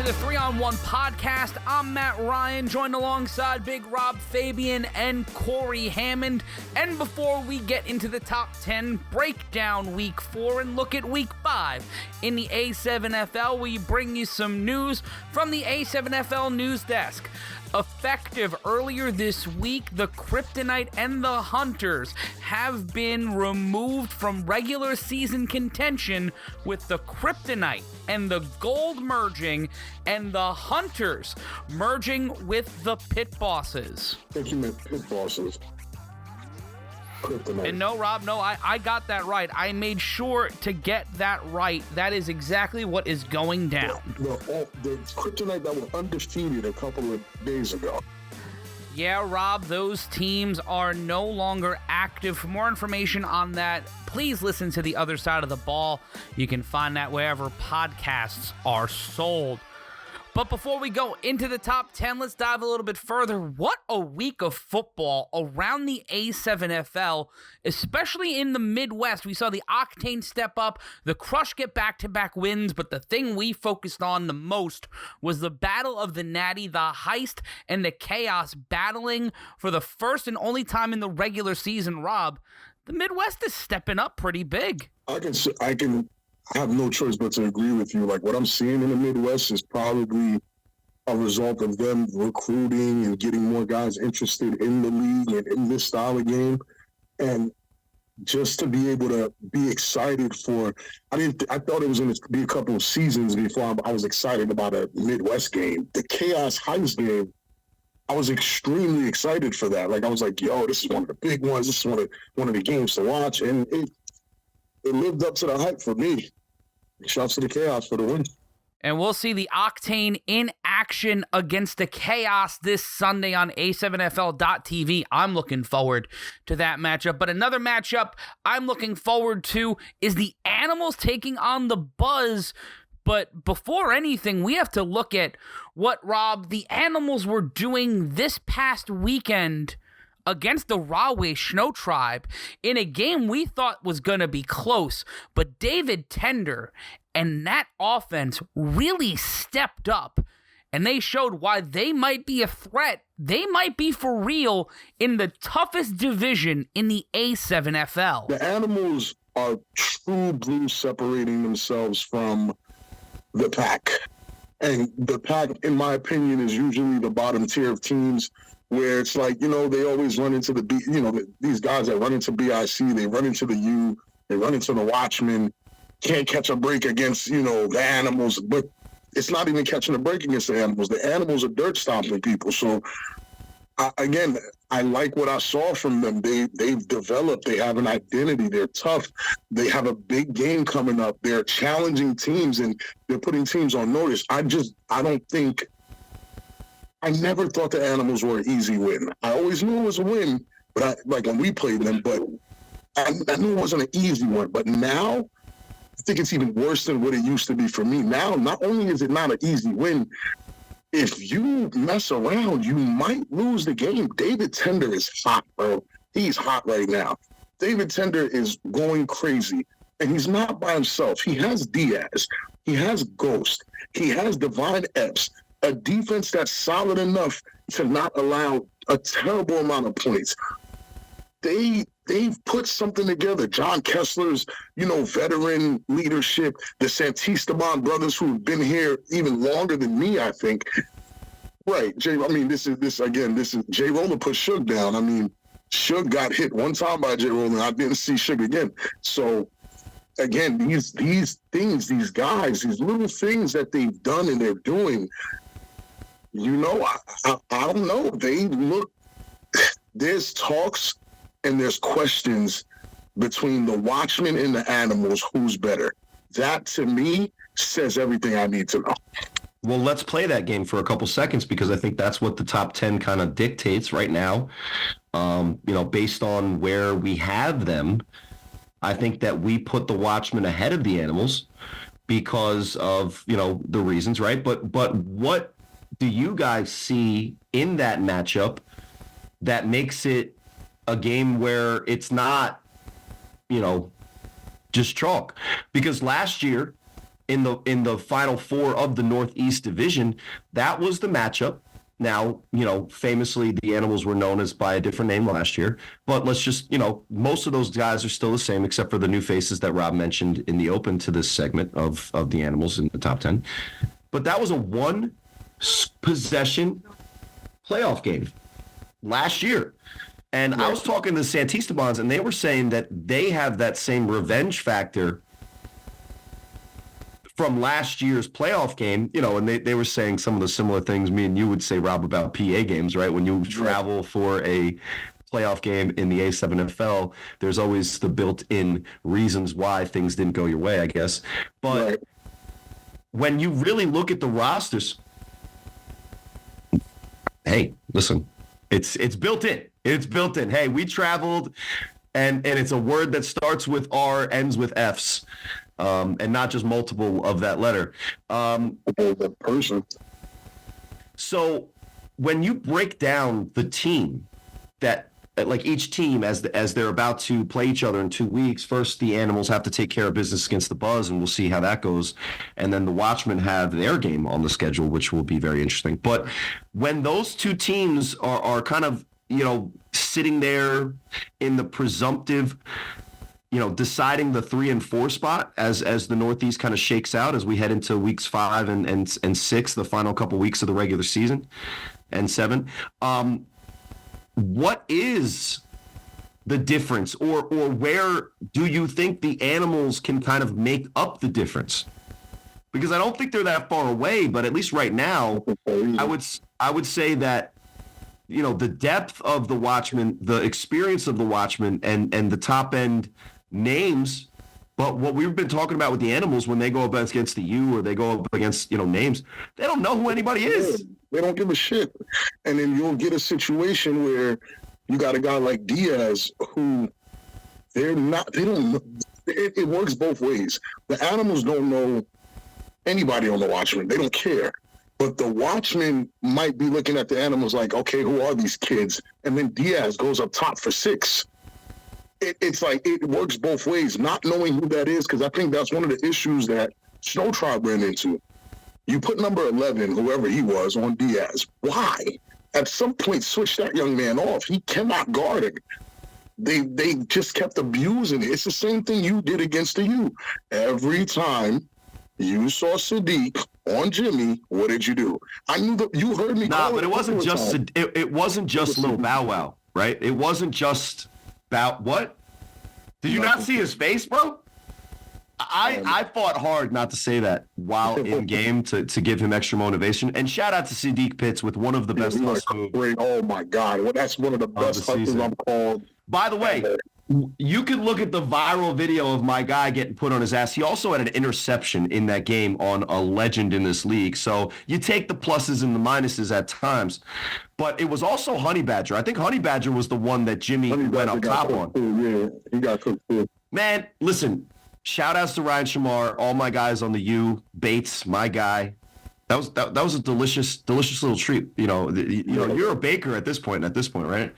to the 3-on-1 podcast. I'm Matt Ryan, joined alongside Big Rob Fabien and Cory Hammond. And before we get into the top 10, break down week 4 and look at week 5 in the A7FL, we bring you some news from the A7FL news desk. Effective earlier this week, the Kryptonite and the Hunters have been removed from regular season contention, with the Kryptonite and the Gold merging and the Hunters merging with the Pit Bosses. I think you meant Pit Bosses. Kryptonite. And no, Rob, no, I got that right. I made sure to get that right. That is exactly what is going down. The Kryptonite that were undefeated a couple of days ago. Yeah, Rob, those teams are no longer active. For more information on that, please listen to The Other Side of the Ball. You can find that wherever podcasts are sold. But before we go into the top 10, let's dive a little bit further. What a week of football around the A7FL, especially in the Midwest. We saw the Octane step up, the Crush get back-to-back wins, but the thing we focused on the most was the Battle of the Natty, the Heist, and the Chaos battling for the first and only time in the regular season. Rob, the Midwest is stepping up pretty big. I have no choice but to agree with you. Like, what I'm seeing in the Midwest is probably a result of them recruiting and getting more guys interested in the league and in this style of game. And just to be able to be excited for, I thought it was going to be a couple of seasons before I was excited about a Midwest game. The Chaos Heist game, I was extremely excited for that. Like, I was like, yo, this is one of the big ones. This is one of the games to watch. And it lived up to the hype for me. Shouts to the Chaos for the win. And we'll see the Octane in action against the Chaos this Sunday on A7FL.TV. I'm looking forward to that matchup. But another matchup I'm looking forward to is the Animals taking on the Buzz. But before anything, we have to look at what, Rob, the Animals were doing this past weekend against the Rahway Snow Tribe in a game we thought was going to be close. But David Tender and that offense really stepped up, and they showed why they might be a threat. They might be for real in the toughest division in the A7FL. The Animals are true blue, separating themselves from the pack. And the pack, in my opinion, is usually the bottom tier of teams, where it's like, they always run into these guys that run into BIC, they run into the U, they run into the Watchmen, can't catch a break against, the Animals. But it's not even catching a break against the Animals. The Animals are dirt stomping people. So, I like what I saw from them. They've developed. They have an identity. They're tough. They have a big game coming up. They're challenging teams, and they're putting teams on notice. I never thought the Animals were an easy win. I always knew it was a win, but when we played them, but I knew it wasn't an easy one. But now, I think it's even worse than what it used to be for me. Now, not only is it not an easy win, if you mess around, you might lose the game. David Tender is hot, bro. He's hot right now. David Tender is going crazy, and he's not by himself. He has Diaz. He has Ghost. He has Divine Epps. A defense that's solid enough to not allow a terrible amount of points. They've put something together. John Kessler's, veteran leadership, the Santisteban brothers who've been here even longer than me, I think. Right, this is J. Roller put Suge down. Suge got hit one time by J. Roller. I didn't see Suge again. So, again, these things, these guys, these little things that they've done and they're doing, I don't know. They look, there's talks and there's questions between the Watchmen and the Animals, who's better. That, to me, says everything I need to know. Well, let's play that game for a couple seconds, because I think that's what the top 10 kind of dictates right now. Based on where we have them, I think that we put the Watchmen ahead of the Animals because of, the reasons, right? But what do you guys see in that matchup that makes it a game where it's not, just chalk? Because last year in the Final Four of the Northeast Division. That was the matchup. Now, famously, the Animals were known as by a different name last year. But let's just, most of those guys are still the same, except for the new faces that Rob mentioned in the open to this segment of the Animals in the top 10. But that was a one-possession playoff game last year. And I was talking to the Santistabons, and they were saying that they have that same revenge factor from last year's playoff game, and they were saying some of the similar things me and you would say, Rob, about PA games, right? When you travel for a playoff game in the A7FL, there's always the built-in reasons why things didn't go your way, I guess. But when you really look at the rosters, hey, listen, it's built in. It's built in. Hey, we traveled, and it's a word that starts with R, ends with Fs. And not just multiple of that letter. The person. So when you break down the team, that like each team as they're about to play each other in 2 weeks, first the Animals have to take care of business against the Buzz, and we'll see how that goes. And then the Watchmen have their game on the schedule, which will be very interesting. But when those two teams are kind of, sitting there in the presumptive, deciding the 3 and 4 spot as the Northeast kind of shakes out as we head into weeks 5 and 6, the final couple weeks of the regular season, and 7. What is the difference, or where do you think the Animals can kind of make up the difference? Because I don't think they're that far away, but at least right now, I would say that the depth of the Watchmen, the experience of the Watchmen, and the top end names, but what we've been talking about with the Animals, when they go up against the U or they go up against names, they don't know who anybody is. They don't give a shit. And then you'll get a situation where you got a guy like Diaz who they don't know. It works both ways. The Animals don't know anybody on the Watchmen. They don't care. But the Watchmen might be looking at the Animals like, okay, who are these kids? And then Diaz goes up top for 6. It's like it works both ways, not knowing who that is, because I think that's one of the issues that Snow Tribe ran into. You put number 11, whoever he was, on Diaz. Why? At some point, switch that young man off. He cannot guard it. They just kept abusing it. It's the same thing you did against the U. Every time you saw Sadiq on Jimmy, what did you do? I knew that you heard me. Nah, but it wasn't just Lil Bow Wow, right? It wasn't just what? Did you not see his face, bro? I fought hard not to say that while in game to give him extra motivation. And shout out to Sadiq Pitts with one of the best hustle moves. Oh my God, well, that's one of the best hustles I'm called. By the way, you could look at the viral video of my guy getting put on his ass. He also had an interception in that game on a legend in this league. So you take the pluses and the minuses at times. But it was also Honey Badger. I think Honey Badger was the one that Jimmy went up top on. Yeah, he got cooked too. Man, listen, shout outs to Ryan Shamar, all my guys on the U, Bates, my guy. That was a delicious little treat. You're a baker at this point, right?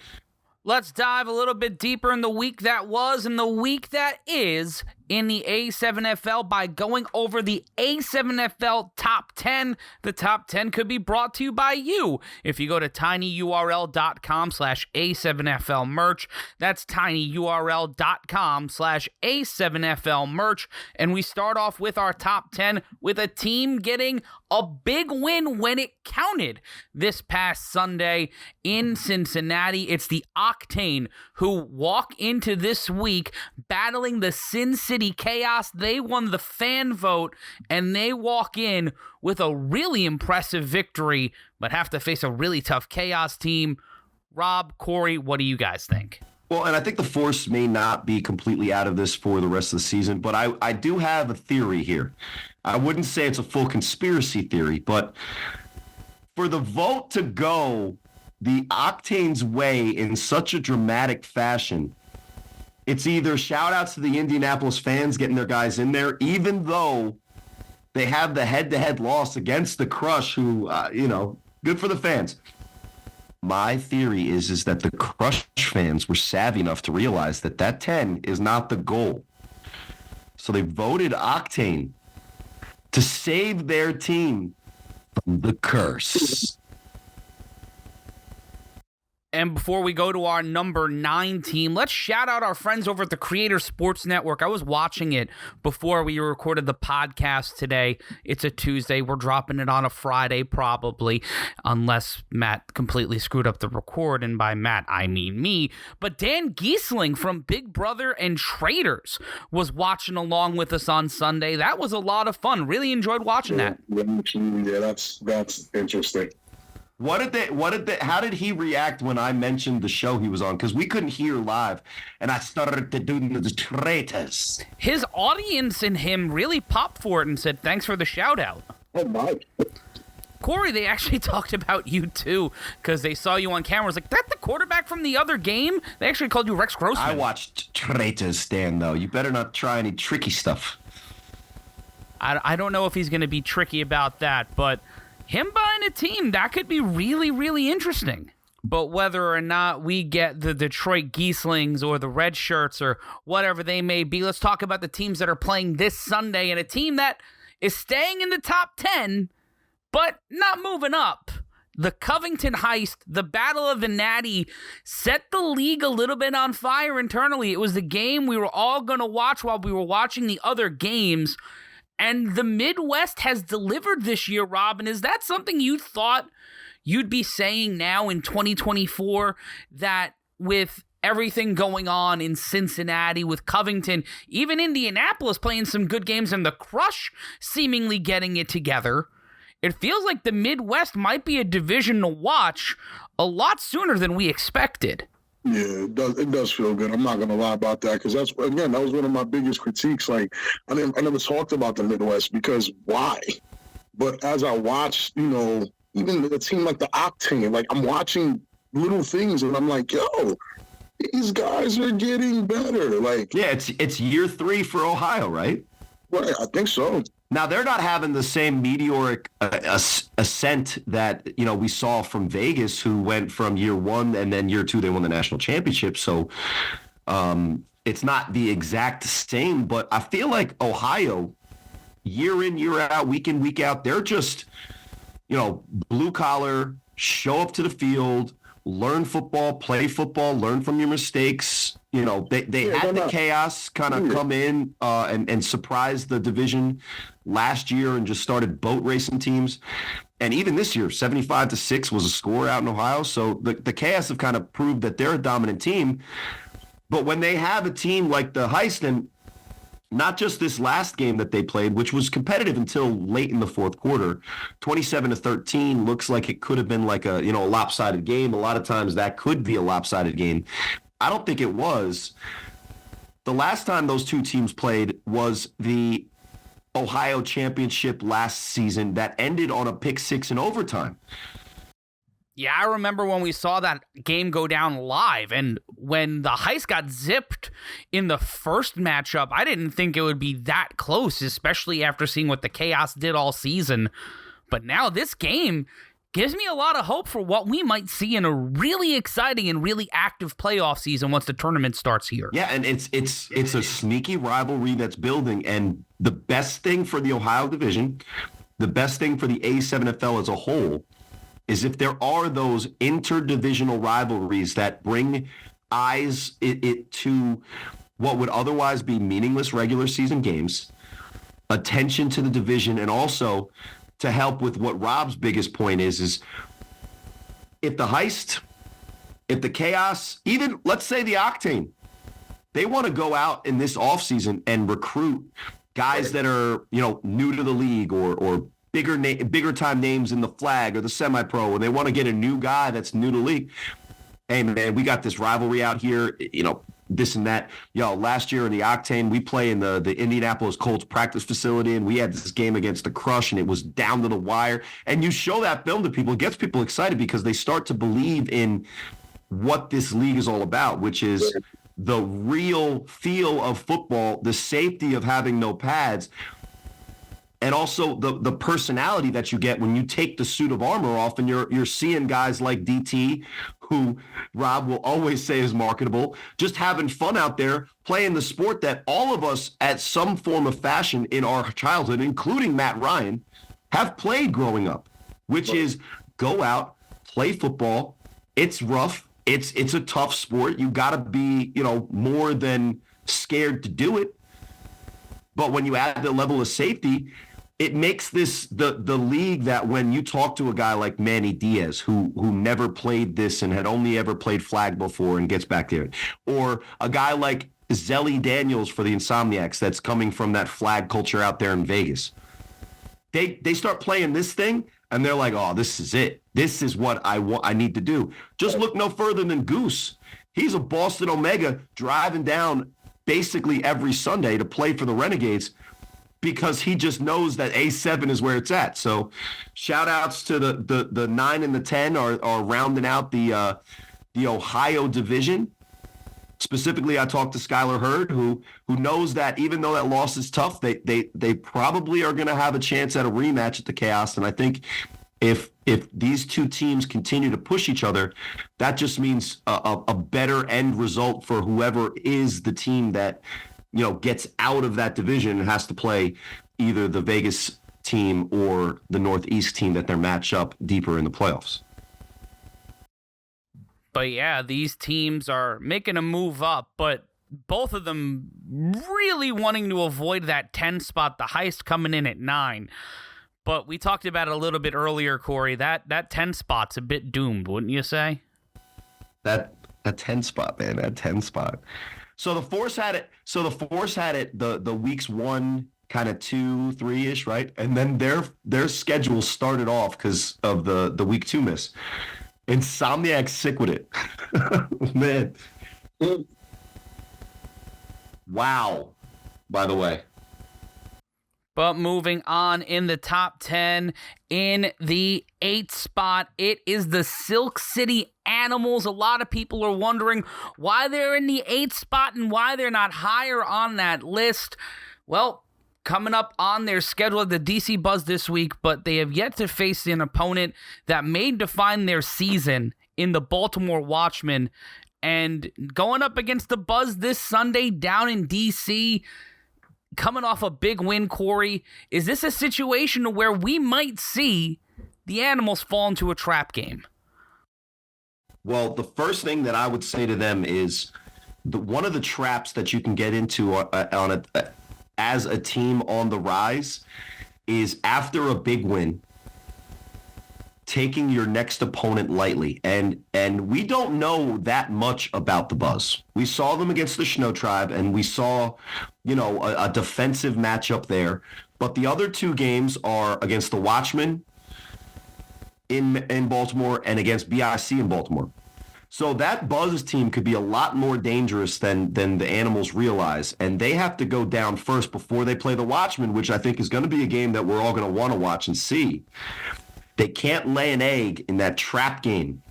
Let's dive a little bit deeper in the week that was and the week that is in the A7FL by going over the A7FL top 10. The top 10 could be brought to you by you if you go to tinyurl.com/A7FL merch. That's tinyurl.com/A7FL merch. And we start off with our top 10 with a team getting a big win when it counted this past Sunday in Cincinnati. It's the Octane who walk into this week battling the Sin City Chaos. They won the fan vote, and they walk in with a really impressive victory, but have to face a really tough Chaos team. Rob, Cory, what do you guys think? Well, and I think the Force may not be completely out of this for the rest of the season, but I do have a theory here. I wouldn't say it's a full conspiracy theory, but for the vote to go the Octane's way in such a dramatic fashion, it's either shout-outs to the Indianapolis fans getting their guys in there, even though they have the head-to-head loss against the Crush, who, good for the fans. My theory is that the Crush fans were savvy enough to realize that 10 is not the goal. So they voted Octane to save their team from the curse. And before we go to our number 9 team, let's shout out our friends over at the Creator Sports Network. I was watching it before we recorded the podcast today. It's a Tuesday. We're dropping it on a Friday probably, unless Matt completely screwed up the record. And by Matt, I mean me. But Dan Giesling from Big Brother and Traders was watching along with us on Sunday. That was a lot of fun. Really enjoyed watching that. Yeah, that's interesting. How did he react when I mentioned the show he was on? Because we couldn't hear live, and I started to do the traitors. His audience and him really popped for it and said, thanks for the shout out. Oh, my. Corey, they actually talked about you too, because they saw you on camera. It's like, that the quarterback from the other game? They actually called you Rex Grossman. I watched traitors, Stan, though. You better not try any tricky stuff. I don't know if he's going to be tricky about that, but him buying a team, that could be really, really interesting. But whether or not we get the Detroit Gieslings or the Red Shirts or whatever they may be, let's talk about the teams that are playing this Sunday, and a team that is staying in the top 10, but not moving up. The Covington Heist, the Battle of the Natty, set the league a little bit on fire internally. It was the game we were all going to watch while we were watching the other games. And the Midwest has delivered this year, Robin. Is that something you thought you'd be saying now in 2024, that with everything going on in Cincinnati, with Covington, even Indianapolis playing some good games, and the Crush seemingly getting it together, it feels like the Midwest might be a division to watch a lot sooner than we expected? Yeah, it does feel good. I'm not gonna lie about that, because that was one of my biggest critiques. Like, I never talked about the Midwest, because why? But as I watch, even a team like the Octane, like, I'm watching little things and I'm like, yo, these guys are getting better. Like, yeah, it's year 3 for Ohio, right? Well, I think so. Now, they're not having the same meteoric ascent that, we saw from Vegas, who went from year 1 and then year 2, they won the national championship. So it's not the exact same, but I feel like Ohio, year in, year out, week in, week out, they're just, blue collar, show up to the field, learn football, play football, learn from your mistakes. They had the chaos kind of come in and surprise the division last year and just started boat racing teams. And even this year, 75-6 was a score out in Ohio. So the chaos have kind of proved that they're a dominant team. But when they have a team like the Heist, and not just this last game that they played, which was competitive until late in the fourth quarter, 27-13 looks like it could have been like a lopsided game. A lot of times that could be a lopsided game. I don't think it was. The last time those two teams played was the Ohio Championship last season that ended on a pick 6 in overtime. Yeah, I remember when we saw that game go down live, and when the Heist got zipped in the first matchup, I didn't think it would be that close, especially after seeing what the Chaos did all season. But now this game gives me a lot of hope for what we might see in a really exciting and really active playoff season once the tournament starts here. Yeah, and it's a sneaky rivalry that's building, and the best thing for the Ohio division, the best thing for the A7FL as a whole, is if there are those interdivisional rivalries that bring eyes it to what would otherwise be meaningless regular season games, attention to the division, and also to help with what Rob's biggest point is if the Heist, if the Chaos, even let's say the Octane, they want to go out in this offseason and recruit guys that are, new to the league or bigger time names in the flag or the semi-pro, and they want to get a new guy that's new to the league. Hey, man, we got this rivalry out here, this and that. Last year in the Octane, we play in the Indianapolis Colts practice facility, and we had this game against the Crush, and it was down to the wire. And you show that film to people, it gets people excited because they start to believe in what this league is all about, which is the real feel of football, the safety of having no pads, and also the personality that you get when you take the suit of armor off and you're seeing guys like DT who Rob will always say is marketable, just having fun out there playing the sport that all of us at some form of fashion in our childhood, including Matt Ryan, have played growing up, which is go out, play football. It's rough. It's a tough sport. You got to be, more than scared to do it. But when you add the level of safety, it makes this the league that when you talk to a guy like Manny Diaz, who never played this and had only ever played flag before and gets back there, or a guy like Zelly Daniels for the Insomniacs that's coming from that flag culture out there in Vegas, they start playing this thing and they're like, oh, this is it. This is what I need to do. Just look no further than Goose. He's a Boston Omega driving down basically every Sunday to play for the Renegades because he just knows that A7 is where it's at. So shout outs to the 9 and the 10 are rounding out the Ohio division. Specifically, I talked to Skylar Hurd, who knows that even though that loss is tough, they probably are going to have a chance at a rematch at the Chaos. And I think if these two teams continue to push each other, that just means a better end result for whoever is the team that gets out of that division and has to play either the Vegas team or the Northeast team that they're matched up deeper in the playoffs. But yeah, these teams are making a move up, but both of them really wanting to avoid that 10 spot, the Heist coming in at 9. But we talked about it a little bit earlier, Corey. That 10 spot's a bit doomed, wouldn't you say? That 10 spot, man, that 10 spot. So the Force had it. The weeks 1, kind of 2, 3-ish, right? And then their schedule started off because of the week 2 miss. Insomniac's sick with it, man. Wow. By the way. But moving on in the top 10, in the 8th spot, it is the Silk City Animals. A lot of people are wondering why they're in the 8th spot and why they're not higher on that list. Well, coming up on their schedule, the DC Buzz this week, but they have yet to face an opponent that may define their season in the Baltimore Watchmen. And going up against the Buzz this Sunday down in DC, coming off a big win, Corey, is this a situation where we might see the Animals fall into a trap game? Well, the first thing that I would say to them is one of the traps that you can get into as a team on the rise is after a big win, taking your next opponent lightly. And we don't know that much about the Buzz. We saw them against the Snow Tribe, and we saw, a defensive matchup there. But the other 2 games are against the Watchmen in Baltimore and against BIC in Baltimore. So that Buzz team could be a lot more dangerous than the Animals realize, and they have to go down first before they play the Watchmen, which I think is going to be a game that we're all going to want to watch and see. They can't lay an egg in that trap game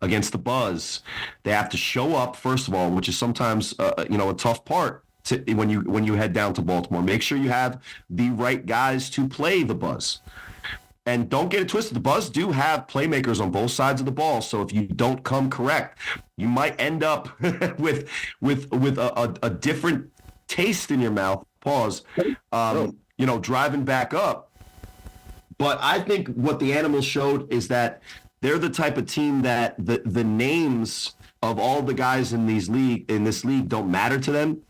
against the Buzz. They have to show up, first of all, which is sometimes a tough part when you head down to Baltimore. Make sure you have the right guys to play the Buzz. And don't get it twisted. The Buzz do have playmakers on both sides of the ball. So if you don't come correct, you might end up with a different taste in your mouth. Pause. Driving back up. But I think what the Animals showed is that they're the type of team that the names of all the guys in this league don't matter to them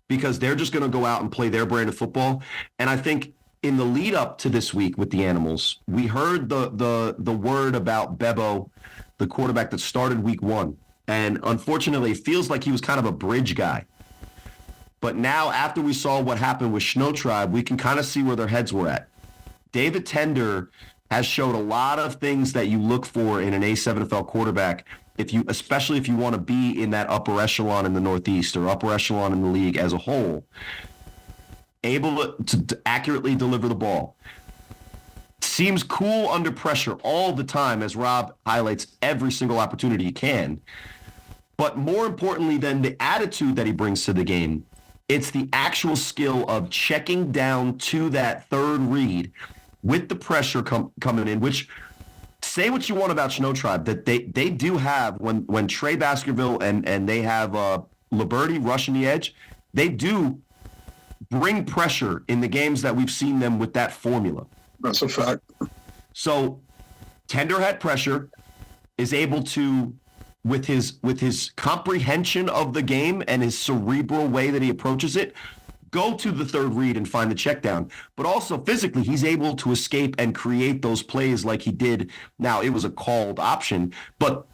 because they're just going to go out and play their brand of football. And I think in the lead up to this week with the Animals, we heard the word about Bebo, the quarterback that started week 1. And unfortunately, it feels like he was kind of a bridge guy. But now after we saw what happened with Snow Tribe, we can kind of see where their heads were at. David Tender has showed a lot of things that you look for in an A7FL quarterback, especially if you want to be in that upper echelon in the Northeast or upper echelon in the league as a whole. Able to accurately deliver the ball. Seems cool under pressure all the time, as Rob highlights every single opportunity he can. But more importantly than the attitude that he brings to the game, it's the actual skill of checking down to that third read with the pressure coming in, which say what you want about Snow Tribe, that they do have, when Trey Baskerville and they have Liberty rushing the edge, they do bring pressure in the games that we've seen them with that formula. That's a fact. So Tender had pressure, is able to, with his comprehension of the game and his cerebral way that he approaches it, go to the third read and find the check down. But also physically, he's able to escape and create those plays like he did. Now, it was a called option, but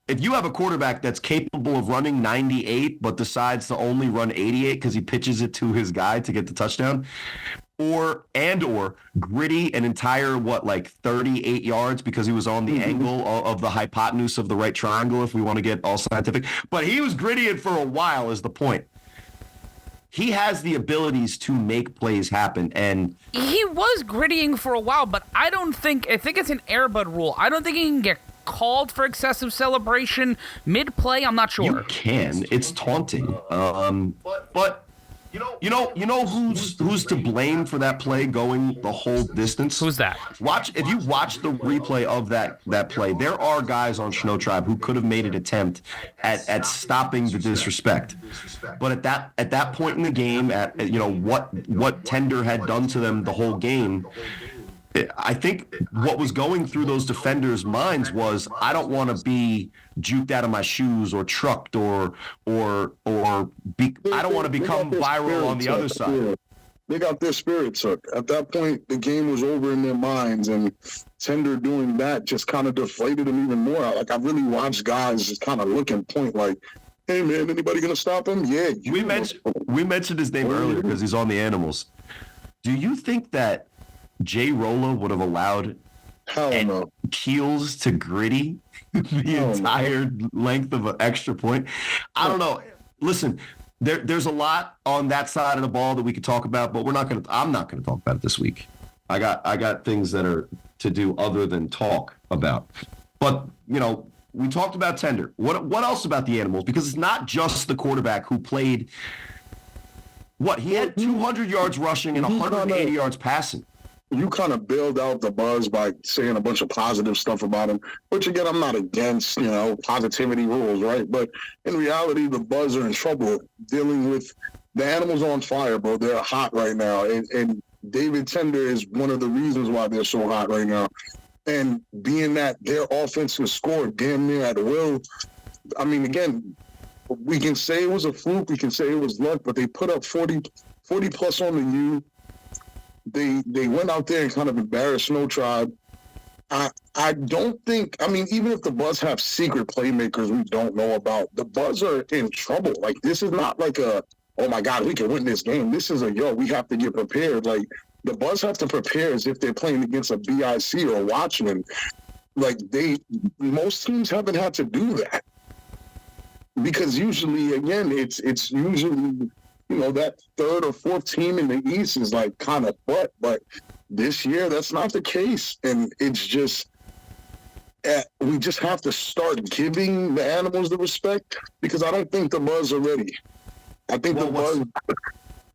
if you have a quarterback that's capable of running 98 but decides to only run 88 because he pitches it to his guy to get the touchdown, or gritty an entire 38 yards because he was on the angle of the hypotenuse of the right triangle, if we want to get all scientific, but he was gritty it for a while is the point. He has the abilities to make plays happen, and he was grittying for a while, but I think it's an Airbud rule. I don't think he can get called for excessive celebration mid-play. I'm not sure. You can. It's taunting. But you know who's to blame for that play going the whole distance? Who's that? If you watch the replay of that play, there are guys on Snow Tribe who could have made an attempt at stopping the disrespect. But at that point in the game, at what Tender had done to them the whole game, I think what was going through those defenders' minds was, I don't want to be juked out of my shoes or trucked I don't want to become viral on the other side. They got their spirits hooked. At that point, the game was over in their minds, and Tender doing that just kind of deflated them even more. Like, I really watched guys just kind of look and point like, hey, man, anybody going to stop him? Yeah. We mentioned his name earlier because he's on the Animals. Do you think that Jay Rolla would have allowed Keels to gritty the entire length of an extra point? I don't know. Listen, there's a lot on that side of the ball that we could talk about, but I'm not gonna talk about it this week. I got things that are to do other than talk about. But we talked about Tender. What else about the Animals? Because it's not just the quarterback who played. He had 200 yards rushing and 180 yards passing. You kind of bailed out the buzz by saying a bunch of positive stuff about him, which, again, I'm not against, positivity rules, right? But in reality, the Buzz are in trouble dealing with the Animals on fire, bro. They're hot right now. And David Tender is one of the reasons why they're so hot right now. And being that their offense was scored damn near at will, I mean, again, we can say it was a fluke, we can say it was luck, but they put up 40 plus on the U. They went out there and kind of embarrassed Snow Tribe. I don't think, even if the Buzz have secret playmakers we don't know about, the Buzz are in trouble. Like, this is not like oh my God, we can win this game. This is we have to get prepared. Like, the Buzz have to prepare as if they're playing against a BIC or a Watchman. Like, most teams haven't had to do that. Because usually, again, it's usually, that third or fourth team in the East is like kind of but this year that's not the case. And it's just, we just have to start giving the Animals the respect, because I don't think the Buzz are ready. I think the Buzz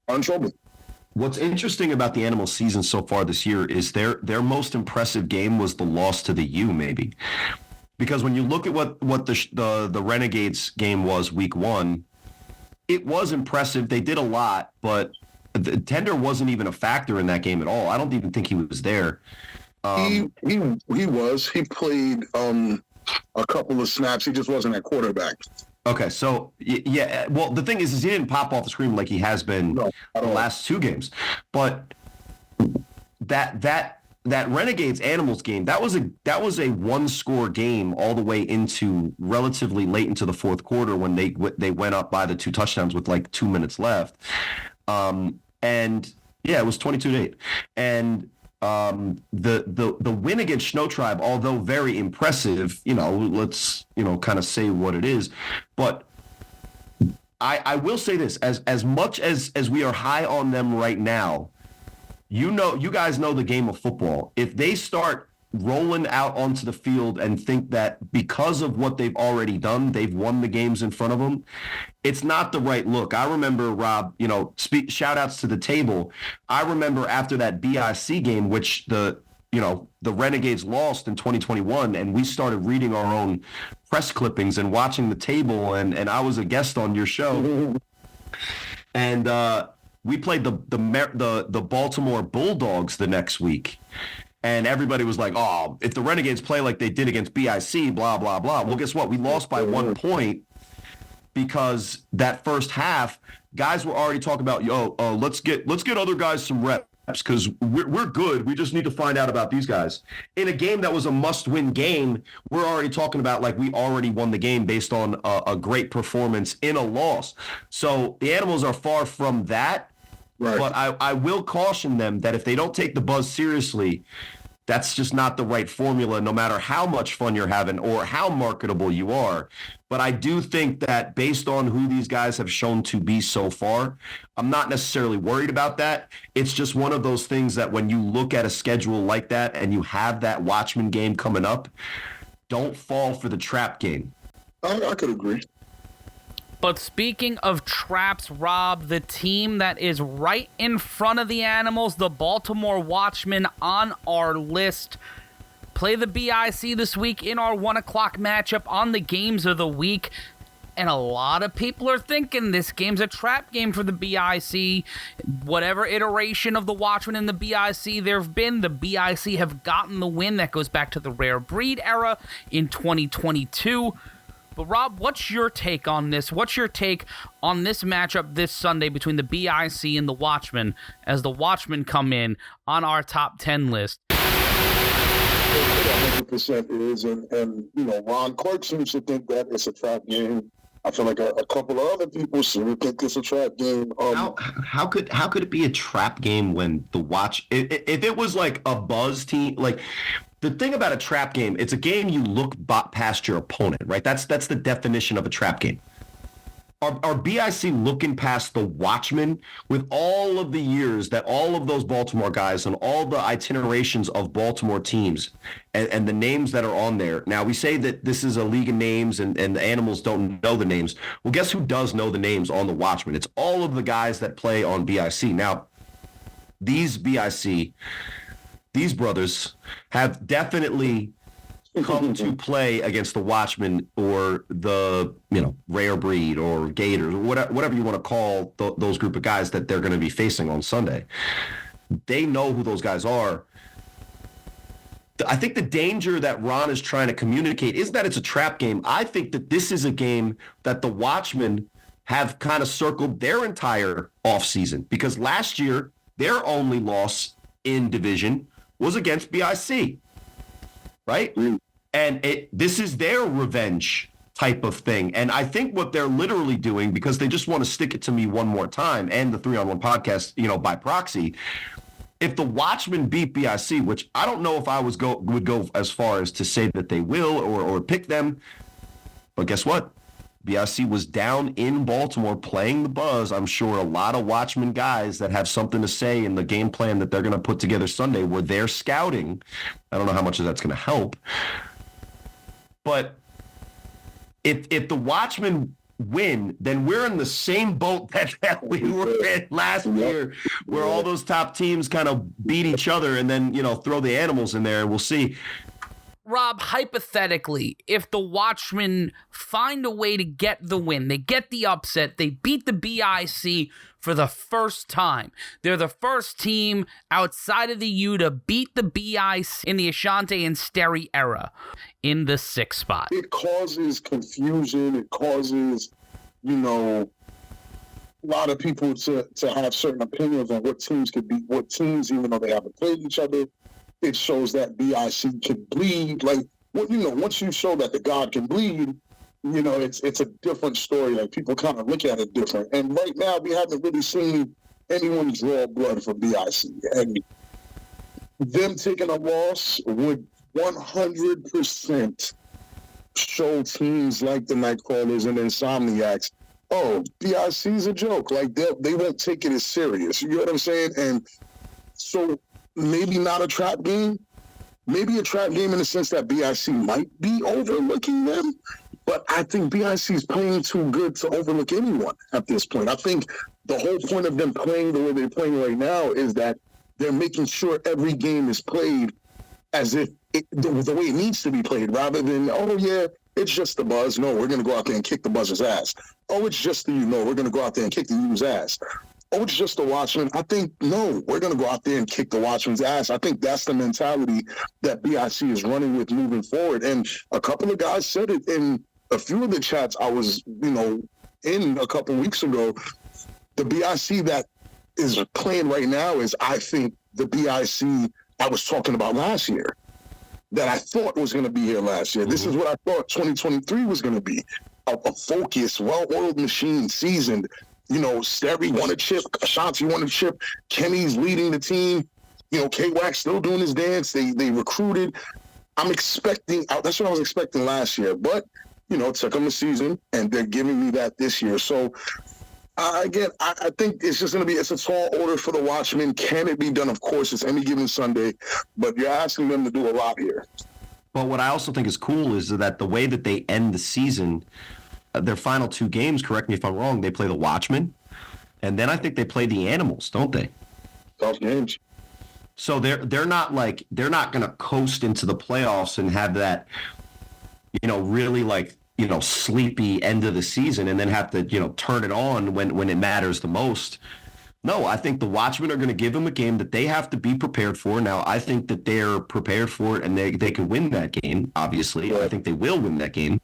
are in trouble. What's interesting about the Animals season so far this year is their most impressive game was the loss to the U, maybe. Because when you look at what the Renegades game was week 1, it was impressive. They did a lot, but the Tender wasn't even a factor in that game at all. I don't even think he was there. He was. He played a couple of snaps. He just wasn't at quarterback. Okay, so yeah. Well, the thing is he didn't pop off the screen like he has been the last 2 games. But that Renegades Animals game, that was a 1-score game all the way into relatively late into the fourth quarter when they went up by the 2 touchdowns with like 2 minutes left. And yeah, it was 22-8. And the win against Snow Tribe, although very impressive, let's kind of say what it is, but I will say this, as much as we are high on them right now, you guys know the game of football. If they start rolling out onto the field and think that because of what they've already done, they've won the games in front of them, it's not the right look. I remember, Rob, shout outs to the table. I remember after that BIC game, which the the Renegades lost in 2021 and we started reading our own press clippings and watching the table, and I was a guest on your show. And we played the Baltimore Bulldogs the next week. And everybody was like, oh, if the Renegades play like they did against BIC, blah, blah, blah. Well, guess what? We lost by 1 point because that first half, guys were already talking about, let's get other guys some reps because we're good. We just need to find out about these guys. In a game that was a must-win game, we're already talking about like we already won the game based on a great performance in a loss. So the Animals are far from that. Right. But I will caution them that if they don't take the buzz seriously, that's just not the right formula, no matter how much fun you're having or how marketable you are. But I do think that based on who these guys have shown to be so far, I'm not necessarily worried about that. It's just one of those things that when you look at a schedule like that and you have that Watchmen game coming up, don't fall for the trap game. I could agree. But speaking of traps, Rob, the team that is right in front of the Animals, the Baltimore Watchmen on our list, play the BIC this week in our 1 o'clock matchup on the games of the week. And a lot of people are thinking this game's a trap game for the BIC. Whatever iteration of the Watchmen in the BIC there have been, the BIC have gotten the win. That goes back to the Rare Breed era in 2022. But Rob, what's your take on this? What's your take on this matchup this Sunday between the BIC and the Watchmen as the Watchmen come in on our top 10 list? 100% is, and Ron Clark seems to think that it's a trap game. I feel like a couple of other people seem to think it's a trap game. How could it be a trap game when if it was like a buzz team, like. The thing about a trap game, it's a game you look past your opponent, right? That's the definition of a trap game. Are BIC looking past the Watchmen with all of the years that all of those Baltimore guys and all the itinerations of Baltimore teams and the names that are on there? Now, we say that this is a league of names and the Animals don't know the names. Well, guess who does know the names on the Watchmen? It's all of the guys that play on BIC. Now, these brothers have definitely come to play against the Watchmen or the, Rare Breed or Gators or whatever you want to call those group of guys that they're going to be facing on Sunday. They know who those guys are. I think the danger that Ron is trying to communicate isn't that it's a trap game. I think that this is a game that the Watchmen have kind of circled their entire offseason because last year their only loss in division was against BIC, right? And this is their revenge type of thing. And I think what they're literally doing, because they just want to stick it to me one more time, and the 3-on-1 podcast, by proxy, if the Watchmen beat BIC, which I don't know if I would go as far as to say that they will or pick them, but guess what? BIC was down in Baltimore playing the buzz. I'm sure a lot of Watchmen guys that have something to say in the game plan that they're going to put together Sunday were there scouting. I don't know how much of that's going to help. But if the Watchmen win, then we're in the same boat that we were in last year, where all those top teams kind of beat each other and then, throw the Animals in there and we'll see. Rob, hypothetically, if the Watchmen find a way to get the win, they get the upset, they beat the BIC for the first time. They're the first team outside of the U to beat the BIC in the Ashanti and Sterry era in the 6th spot. It causes confusion. It causes, a lot of people to have certain opinions on what teams could beat what teams, even though they haven't played each other. It shows that BIC can bleed. Like, once you show that the God can bleed, it's a different story. Like, people kind of look at it different. And right now, we haven't really seen anyone draw blood for BIC. And them taking a loss would 100% show teams like the Nightcrawlers and Insomniacs, oh, BIC's a joke. Like, they won't take it as serious. You know what I'm saying? And so maybe not a trap game. Maybe a trap game in the sense that BIC might be overlooking them. But I think BIC is playing too good to overlook anyone at this point. I think the whole point of them playing the way they're playing right now is that they're making sure every game is played as if the way it needs to be played, rather than, oh, yeah, it's just the Buzz. No, we're going to go out there and kick the Buzz's ass. Oh, it's just the No, we're going to go out there and kick the U's ass. Oh, it's just the Watchmen. I think, no, we're going to go out there and kick the Watchmen's ass. I think that's the mentality that BIC is running with moving forward. And a couple of guys said it in a few of the chats I was, in a couple of weeks ago. The BIC that is playing right now is, I think, the BIC I was talking about last year, that I thought was going to be here last year. Mm-hmm. This is what I thought 2023 was going to be. A focused, well-oiled machine, seasoned. Steri won a chip, Ashanti won a chip, Kenny's leading the team, K-Wax still doing his dance. They recruited. I'm expecting, that's what I was expecting last year, but, it took them a season, and they're giving me that this year. So, again, I think it's just going to be, it's a tall order for the Watchmen. Can it be done? Of course, it's any given Sunday, but you're asking them to do a lot here. But what I also think is cool is that the way that they end the season, their final two games, correct me if I'm wrong, they play the Watchmen, and then I think they play the Animals, don't they? Tough games. So they're not going to coast into the playoffs and have that, really sleepy end of the season and then have to, turn it on when it matters the most. No, I think the Watchmen are going to give them a game that they have to be prepared for. Now, I think that they're prepared for it and they can win that game, obviously. Right. I think they will win that game.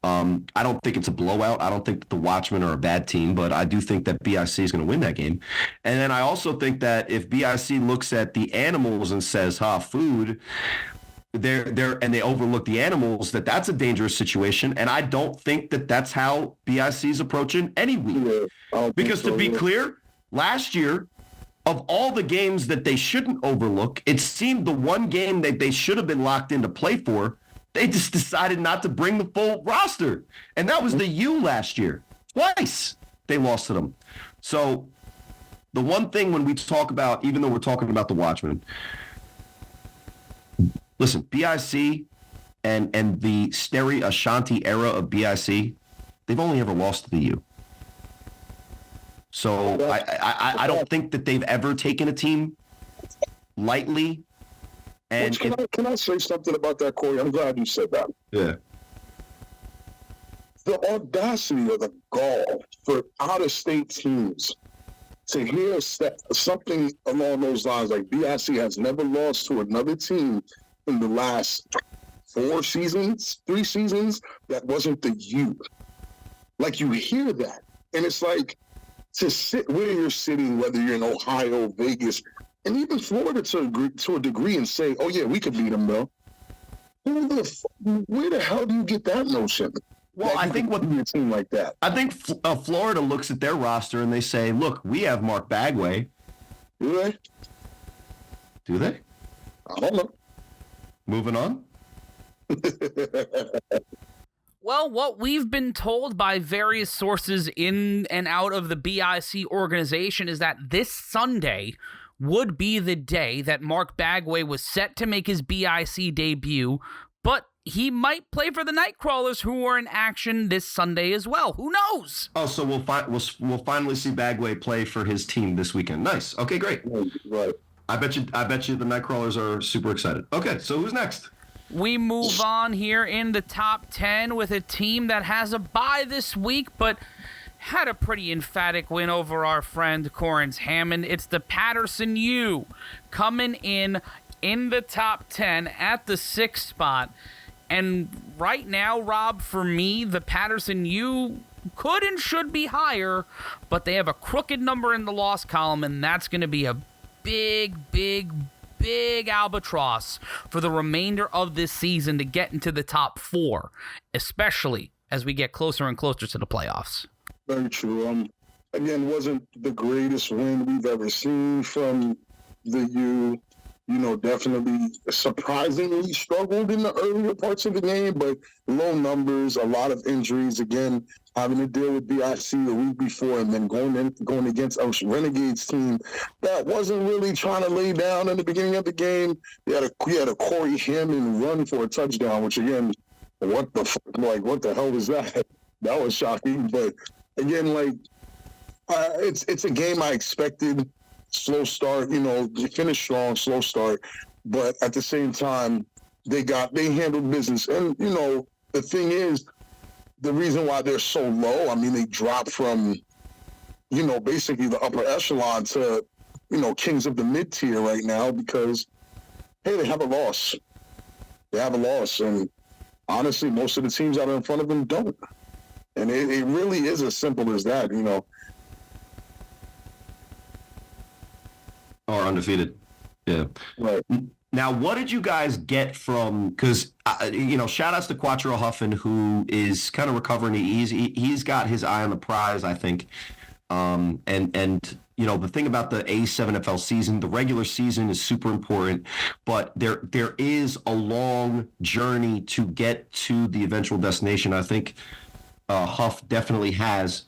I don't think it's a blowout. I don't think that the Watchmen are a bad team, but I do think that BIC is going to win that game. And then I also think that if BIC looks at the Animals and says, food, and they overlook the Animals, that's a dangerous situation. And I don't think that that's how BIC is approaching any week. Yeah, because to be clear, last year, of all the games that they shouldn't overlook, it seemed the one game that they should have been locked in to play for, they just decided not to bring the full roster. And that was the U last year. Twice they lost to them. So the one thing when we talk about, even though we're talking about the Watchmen, listen, BIC and the Steri Ashanti era of BIC, they've only ever lost to the U. So I don't think that they've ever taken a team lightly. And can I say something about that, Corey? I'm glad you said that. Yeah. The audacity or the gall for out-of-state teams to hear something along those lines, like BIC has never lost to another team in the last 3 seasons, that wasn't the U. Like, you hear that, and it's like, to sit where you're sitting, whether you're in Ohio, Vegas, and even Florida to a degree, and say, oh, yeah, we could beat them, though. Where the hell do you get that notion? Well, I think a team like that. I think Florida looks at their roster and they say, look, we have Mark Bagway. Do they? Do they? I don't know. Moving on. Well, what we've been told by various sources in and out of the BIC organization is that this Sunday would be the day that Mark Bagway was set to make his BIC debut, but he might play for the Nightcrawlers, who are in action this Sunday as well. Who knows? Oh, so we'll finally see Bagway play for his team this weekend. Nice. Okay, great. Right. I bet you the Nightcrawlers are super excited. Okay, so who's next? We move on here in the top 10 with a team that has a bye this week, but had a pretty emphatic win over our friend Cory Hammond. It's the Patterson U coming in the top 10 at the 6th spot. And right now, Rob, for me, the Patterson U could and should be higher, but they have a crooked number in the loss column, and that's going to be a big albatross for the remainder of this season to get into the top 4, especially as we get closer and closer to the playoffs. Very true. Again, wasn't the greatest win we've ever seen from the U. Definitely surprisingly struggled in the earlier parts of the game, but low numbers, a lot of injuries. Again, having to deal with BIC the week before and then going against a Renegades team that wasn't really trying to lay down in the beginning of the game. You had a Cory Hammond run for a touchdown, which, again, what the hell was that? That was shocking. But again, it's a game I expected. Slow start, finish strong, slow start. but at the same time, they handled business. And, the thing is, the reason why they're so low, I mean, they dropped from, basically the upper echelon to, kings of the mid-tier right now because, hey, they have a loss. They have a loss. And honestly, most of the teams out in front of them don't. And it really is as simple as that, Or undefeated. Yeah. Right. Now, what did you guys get from? Because shout outs to Quattro Huffin, who is kind of recovering. He's got his eye on the prize, I think. And the thing about the A7FL season, the regular season is super important, but there is a long journey to get to the eventual destination. I think Huff definitely has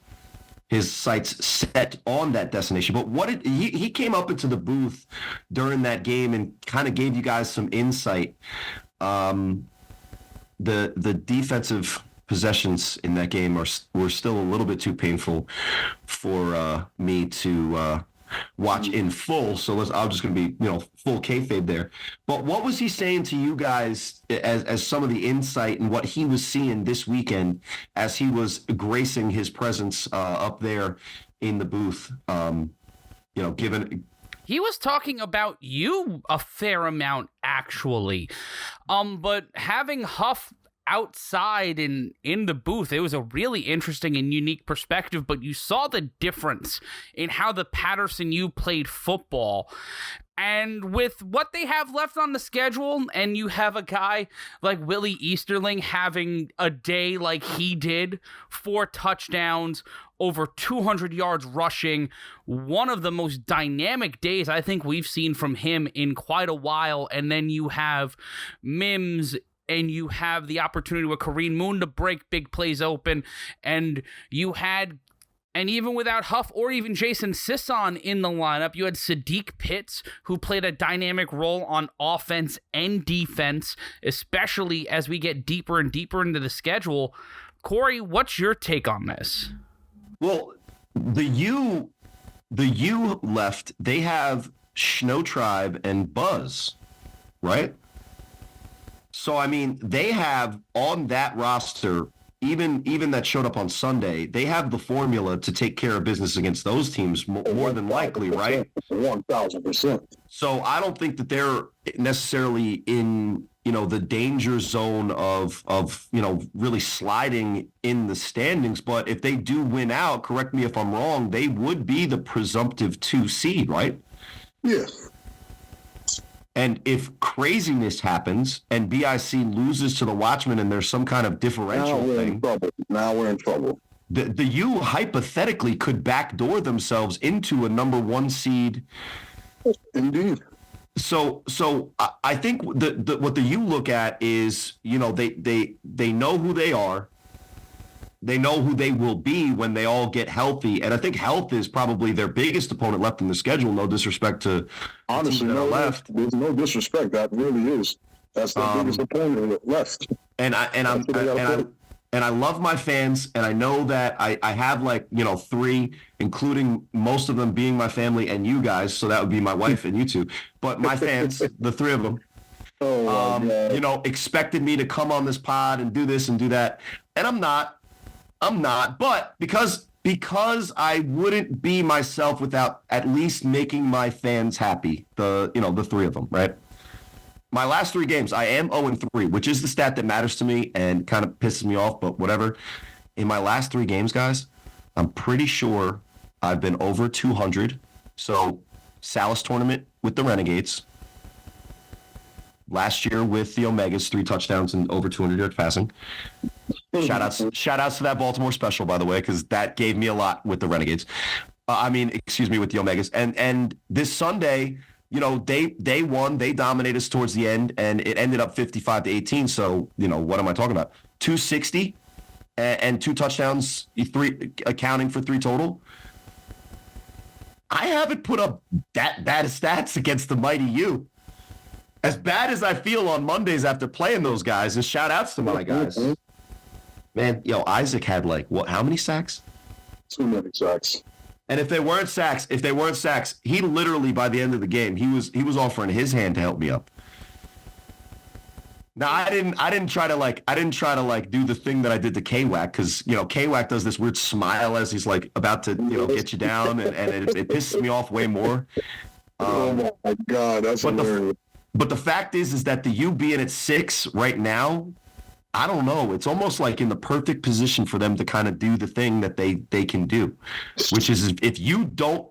his sights set on that destination. But he came up into the booth during that game and kind of gave you guys some insight. The defensive possessions in that game were still a little bit too painful for me to watch in full. So I'm just going to be, full kayfabe there. But what was he saying to you guys as some of the insight and what he was seeing this weekend as he was gracing his presence up there in the booth? Given. He was talking about you a fair amount, actually. But having Huff outside and in the booth, it was a really interesting and unique perspective, but you saw the difference in how the Patterson U played football. And with what they have left on the schedule, and you have a guy like Willie Easterling having a day like he did, 4 touchdowns, over 200 yards rushing, one of the most dynamic days I think we've seen from him in quite a while. And then you have Mims, and you have the opportunity with Kareem Moon to break big plays open, and even without Huff or even Jason Sisson in the lineup, you had Sadiq Pitts, who played a dynamic role on offense and defense, especially as we get deeper and deeper into the schedule. Cory, what's your take on this? Well, the U left, they have Snow Tribe and Buzz, right? So, I mean, they have on that roster, even that showed up on Sunday, they have the formula to take care of business against those teams more than likely, right? 1,000%. So I don't think that they're necessarily in, the danger zone of really sliding in the standings. But if they do win out, correct me if I'm wrong, they would be the presumptive 2 seed, right? Yeah. And if craziness happens and BIC loses to the Watchmen and there's some kind of differential thing, now we're in trouble. The U hypothetically could backdoor themselves into a number 1 seed. Indeed. So I think what the U look at is, they know who they are. They know who they will be when they all get healthy. And I think health is probably their biggest opponent left in the schedule. No disrespect to honestly, left. There's no disrespect. That really is. That's the biggest opponent left. And I love my fans, and I know that I have 3, including most of them being my family and you guys. So that would be my wife and you two. But my fans, the 3 of them, expected me to come on this pod and do this and do that. And I'm not, but because I wouldn't be myself without at least making my fans happy, the 3 of them, right? My last 3 games, I am 0-3, which is the stat that matters to me and kind of pisses me off, but whatever. In my last 3 games, guys, I'm pretty sure I've been over 200. So Salas tournament with the Renegades. Last year with the Omegas, 3 touchdowns and over 200 yards passing. Shout outs to that Baltimore special, by the way, because that gave me a lot with the Renegades. With the Omegas. And this Sunday, they won. They dominated us towards the end, and it ended up 55-18. So, what am I talking about? 260 and 2 touchdowns, 3 accounting for 3 total. I haven't put up that bad of stats against the mighty U. As bad as I feel on Mondays after playing those guys, and shout outs to my guys. Man, Isaac had how many sacks? Too many sacks. And if they weren't sacks, he literally by the end of the game, he was offering his hand to help me up. Now I didn't try to do the thing that I did to K-Wack, because K-Wack does this weird smile as he's like about to get you down, and it pisses me off way more. Oh my God, that's hilarious. But the fact is that the U being at 6 right now, I don't know. It's almost like in the perfect position for them to kind of do the thing that they can do, which is if you don't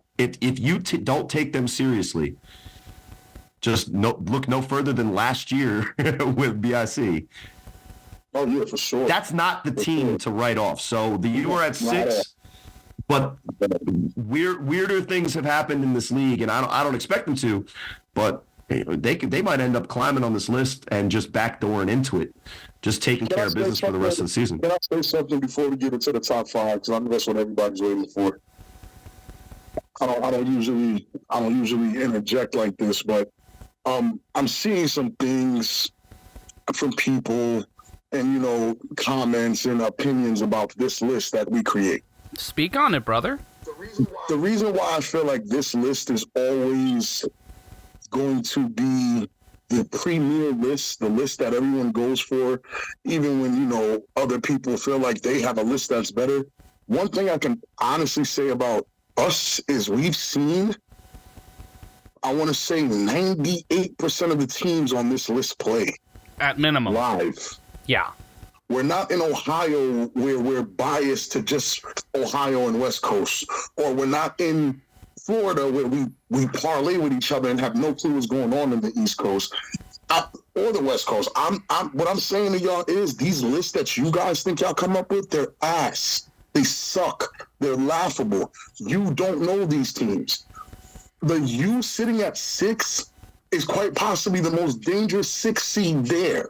take them seriously, just look no further than last year with BIC. Oh yeah, for sure. That's not the team to write off. So the U are at 6, but weirder things have happened in this league, and I don't expect them to, but they might end up climbing on this list and just backdooring into it, just taking care of business for the rest of the season. Can I say something before we get into the top 5? Because I know that's what everybody's waiting for. I don't usually interject like this, but I'm seeing some things from people and comments and opinions about this list that we create. Speak on it, brother. The reason why I feel like this list is always going to be the premier list, the list that everyone goes for, even when, other people feel like they have a list that's better. One thing I can honestly say about us is we've seen, I want to say 98% of the teams on this list play. At minimum. Live. Yeah. We're not in Ohio where we're biased to just Ohio and West Coast, or we're not in Florida where we parlay with each other and have no clue what's going on in the East Coast or the West Coast. What I'm saying to y'all is these lists that you guys think y'all come up with, they're ass. They suck. They're laughable. You don't know these teams. The U sitting at 6 is quite possibly the most dangerous 6 seed there.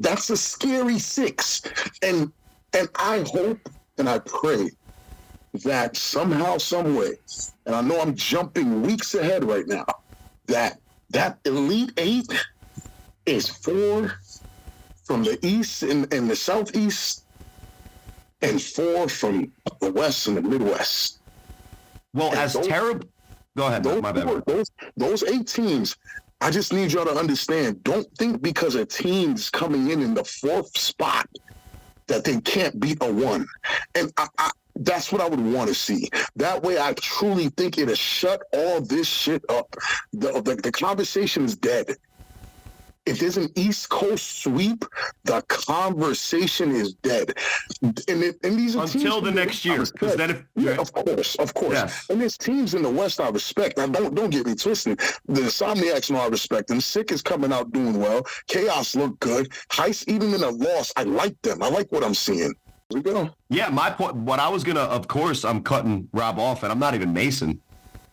That's a scary 6. And I hope and I pray that somehow, some way, and I know I'm jumping weeks ahead right now, that Elite 8 is 4 from the East and the Southeast and 4 from the West and the Midwest. Well, and as terrible... Go ahead, my bad. Those 8 teams, I just need y'all to understand, don't think because a team's coming in the 4th spot that they can't beat a 1. And I that's what I would want to see. That way, I truly think it'll shut all this shit up. The conversation is dead. If there's an East Coast sweep, the conversation is dead. And these are until the next year, because then of course. Yes. And there's teams in the West I respect. Now, don't get me twisted. The Insomniacs know I respect them. Sick is coming out doing well. Chaos look good. Heist, even in a loss, I like them. I like what I'm seeing. We go. Yeah, my point. What I was gonna, of course, I'm cutting Rob off, and I'm not even Mason.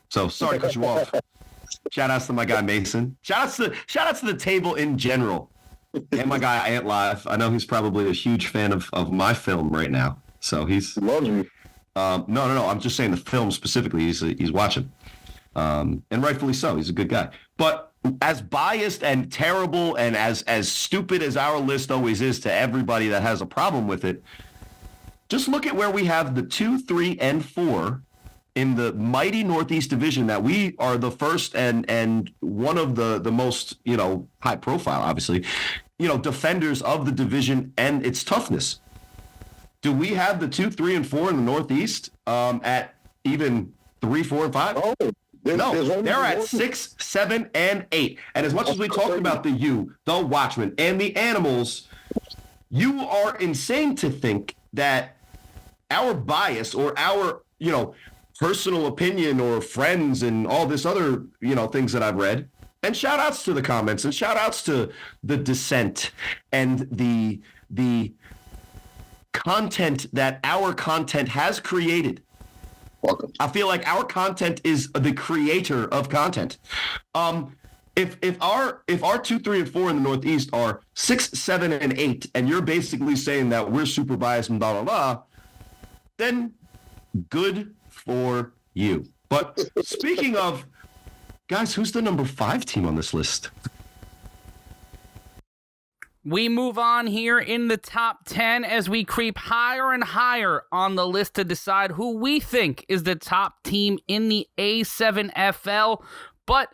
So sorry to cut you off. Shout outs to my guy Mason. Shout outs to the table in general. And my guy Ant Live. I know he's probably a huge fan of my film right now. So he's loves me. No. I'm just saying the film specifically. He's watching, and rightfully so. He's a good guy. But as biased and terrible and as stupid as our list always is to everybody that has a problem with it, just look at where we have the 2, 3, and 4 in the mighty Northeast Division, that we are the first and one of the most, high profile, obviously, defenders of the division and its toughness. Do we have the 2, 3, and 4 in the Northeast at even 3, 4, and 5? Oh, no, they're at 6, 7, and 8. And as much as we talked about the U, the Watchmen, and the Animals, you are insane to think that our bias or our, personal opinion or friends and all this other, things that I've read. And shout outs to the comments and shout outs to the dissent and the content that our content has created. Welcome. I feel like our content is the creator of content. If our 2, 3, and 4 in the Northeast are 6, 7, and 8, and you're basically saying that we're super biased and blah, blah, blah, then good for you. But speaking of, guys, who's the number 5 team on this list? We move on here in the top 10 as we creep higher and higher on the list to decide who we think is the top team in the A7FL. But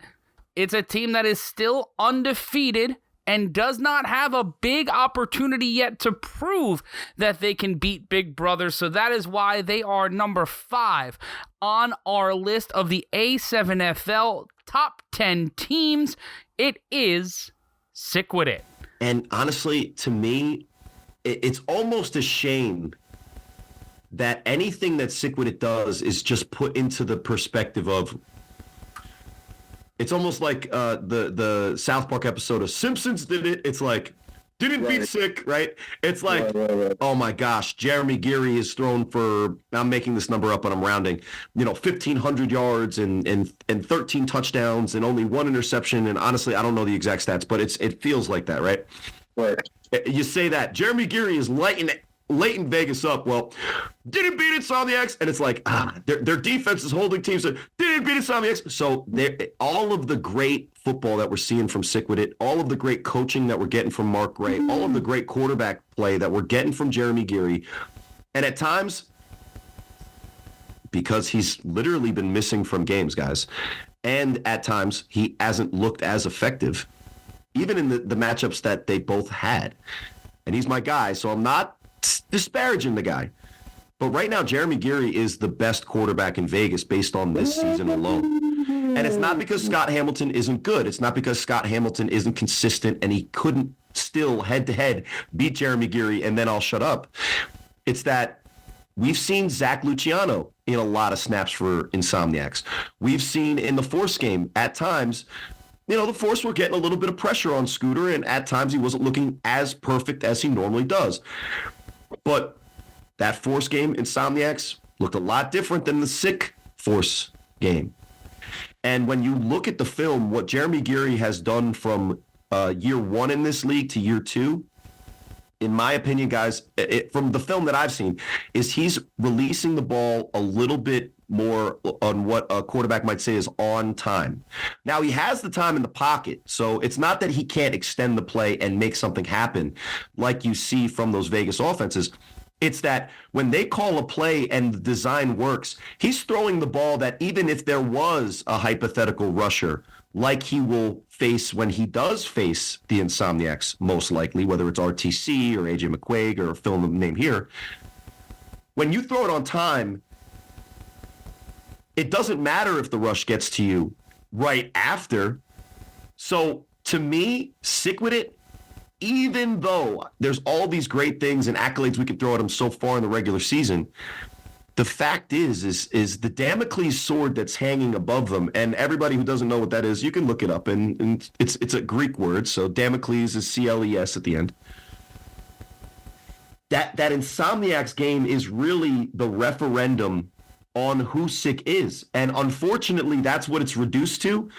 it's a team that is still undefeated and does not have a big opportunity yet to prove that they can beat Big Brother. So that is why they are number 5 on our list of the A7FL top 10 teams. It is Sick With It. And honestly, to me, it's almost a shame that anything that Sick With It does is just put into the perspective of, it's almost like the South Park episode of Simpsons did it. It's like, didn't beat Sick, right? It's like, oh my gosh, Jeremy Geary is thrown for, I'm making this number up and I'm rounding, 1,500 yards and 13 touchdowns and only 1 interception. And honestly, I don't know the exact stats, but it feels like that, right? Right. You say that Jeremy Geary is lighting Vegas up. Well, didn't beat Insomniacs, and it's like their defense is holding teams that didn't beat Insomniacs. So all of the great football that we're seeing from Sick With It, all of the great coaching that we're getting from Mark Gray, all of the great quarterback play that we're getting from Jeremy Geary, and at times, because he's literally been missing from games, guys, and at times he hasn't looked as effective, even in the matchups that they both had. And he's my guy, so I'm not disparaging the guy. But right now, Jeremy Geary is the best quarterback in Vegas based on this season alone. And it's not because Scott Hamilton isn't good. It's not because Scott Hamilton isn't consistent and he couldn't still head-to-head beat Jeremy Geary and then I'll shut up. It's that we've seen Zach Luciano in a lot of snaps for Insomniacs. We've seen in the Force game at times, the Force were getting a little bit of pressure on Scooter, and at times he wasn't looking as perfect as he normally does. But that Force game, Insomniacs, looked a lot different than the Sick Force game. And when you look at the film, what Jeremy Geary has done from year 1 in this league to year 2, in my opinion, guys, from the film that I've seen, is he's releasing the ball a little bit more on what a quarterback might say is on time. Now, he has the time in the pocket, so it's not that he can't extend the play and make something happen like you see from those Vegas offenses. It's that when they call a play and the design works, he's throwing the ball that even if there was a hypothetical rusher, like he will face when he does face the Insomniacs, most likely, whether it's RTC or AJ McQuaig or fill in the name here, when you throw it on time, it doesn't matter if the rush gets to you right after. So to me, Sick With It, even though there's all these great things and accolades we can throw at him so far in the regular season, the fact is the Damocles sword that's hanging above them, and everybody who doesn't know what that is, you can look it up, and it's a Greek word, so Damocles is CLES at the end. That Insomniacs game is really the referendum on who Sick is, and unfortunately, that's what it's reduced to.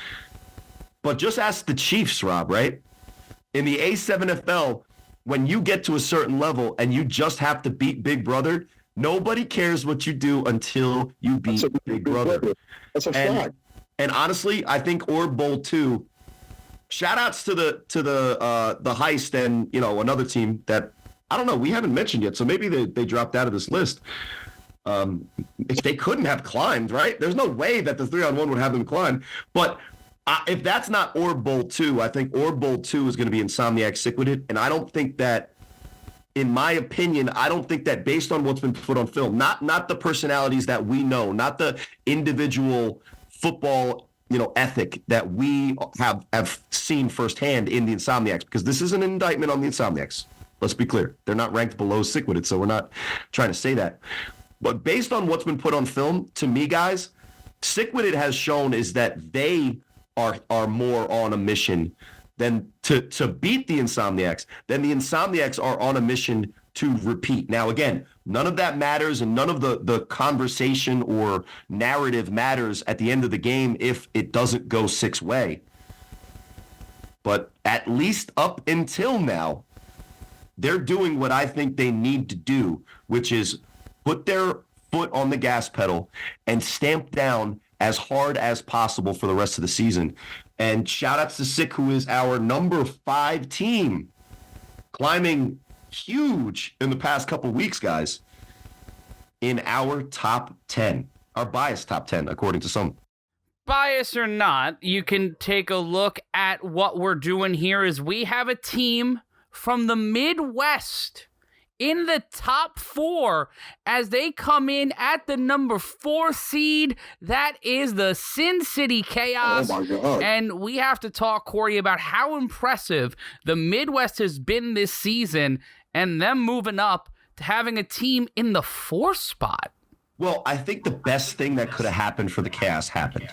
But just ask the Chiefs, Rob, right? In the A7FL, when you get to a certain level and you just have to beat Big Brother, nobody cares what you do until you beat Big Brother. That's a fact. And honestly, I think Orb Bowl 2, shout outs to the Heist and, another team that, I don't know, we haven't mentioned yet, so maybe they dropped out of this list. If they couldn't have climbed, right? There's no way that the 3-on-1 would have them climb. But if that's not Orb Bowl 2, I think Orb Bowl 2 is going to be Insomniac Sick With It. And I don't think that, in my opinion, I don't think that based on what's been put on film, not the personalities that we know, not the individual football, ethic that we have seen firsthand in the Insomniacs, because this is an indictment on the Insomniacs. Let's be clear. They're not ranked below Sick With It, so we're not trying to say that. But based on what's been put on film, to me, guys, Sick With It has shown is that they are more on a mission than to beat the Insomniacs, then the Insomniacs are on a mission to repeat. Now, again, none of that matters, and none of the conversation or narrative matters at the end of the game if it doesn't go Sick's way. But at least up until now, they're doing what I think they need to do, which is put their foot on the gas pedal and stamp down as hard as possible for the rest of the season. And shout outs to Sick, who is our number 5 team climbing huge in the past couple weeks, guys, in our top 10, our biased top 10, according to some. Bias or not, you can take a look at what we're doing here is we have a team from the Midwest in the top 4 as they come in at the number 4 seed. That is the Sin City Chaos. Oh my God. And we have to talk, Corey, about how impressive the Midwest has been this season and them moving up to having a team in the 4th spot. Well, I think the best thing that could have happened for the Chaos happened.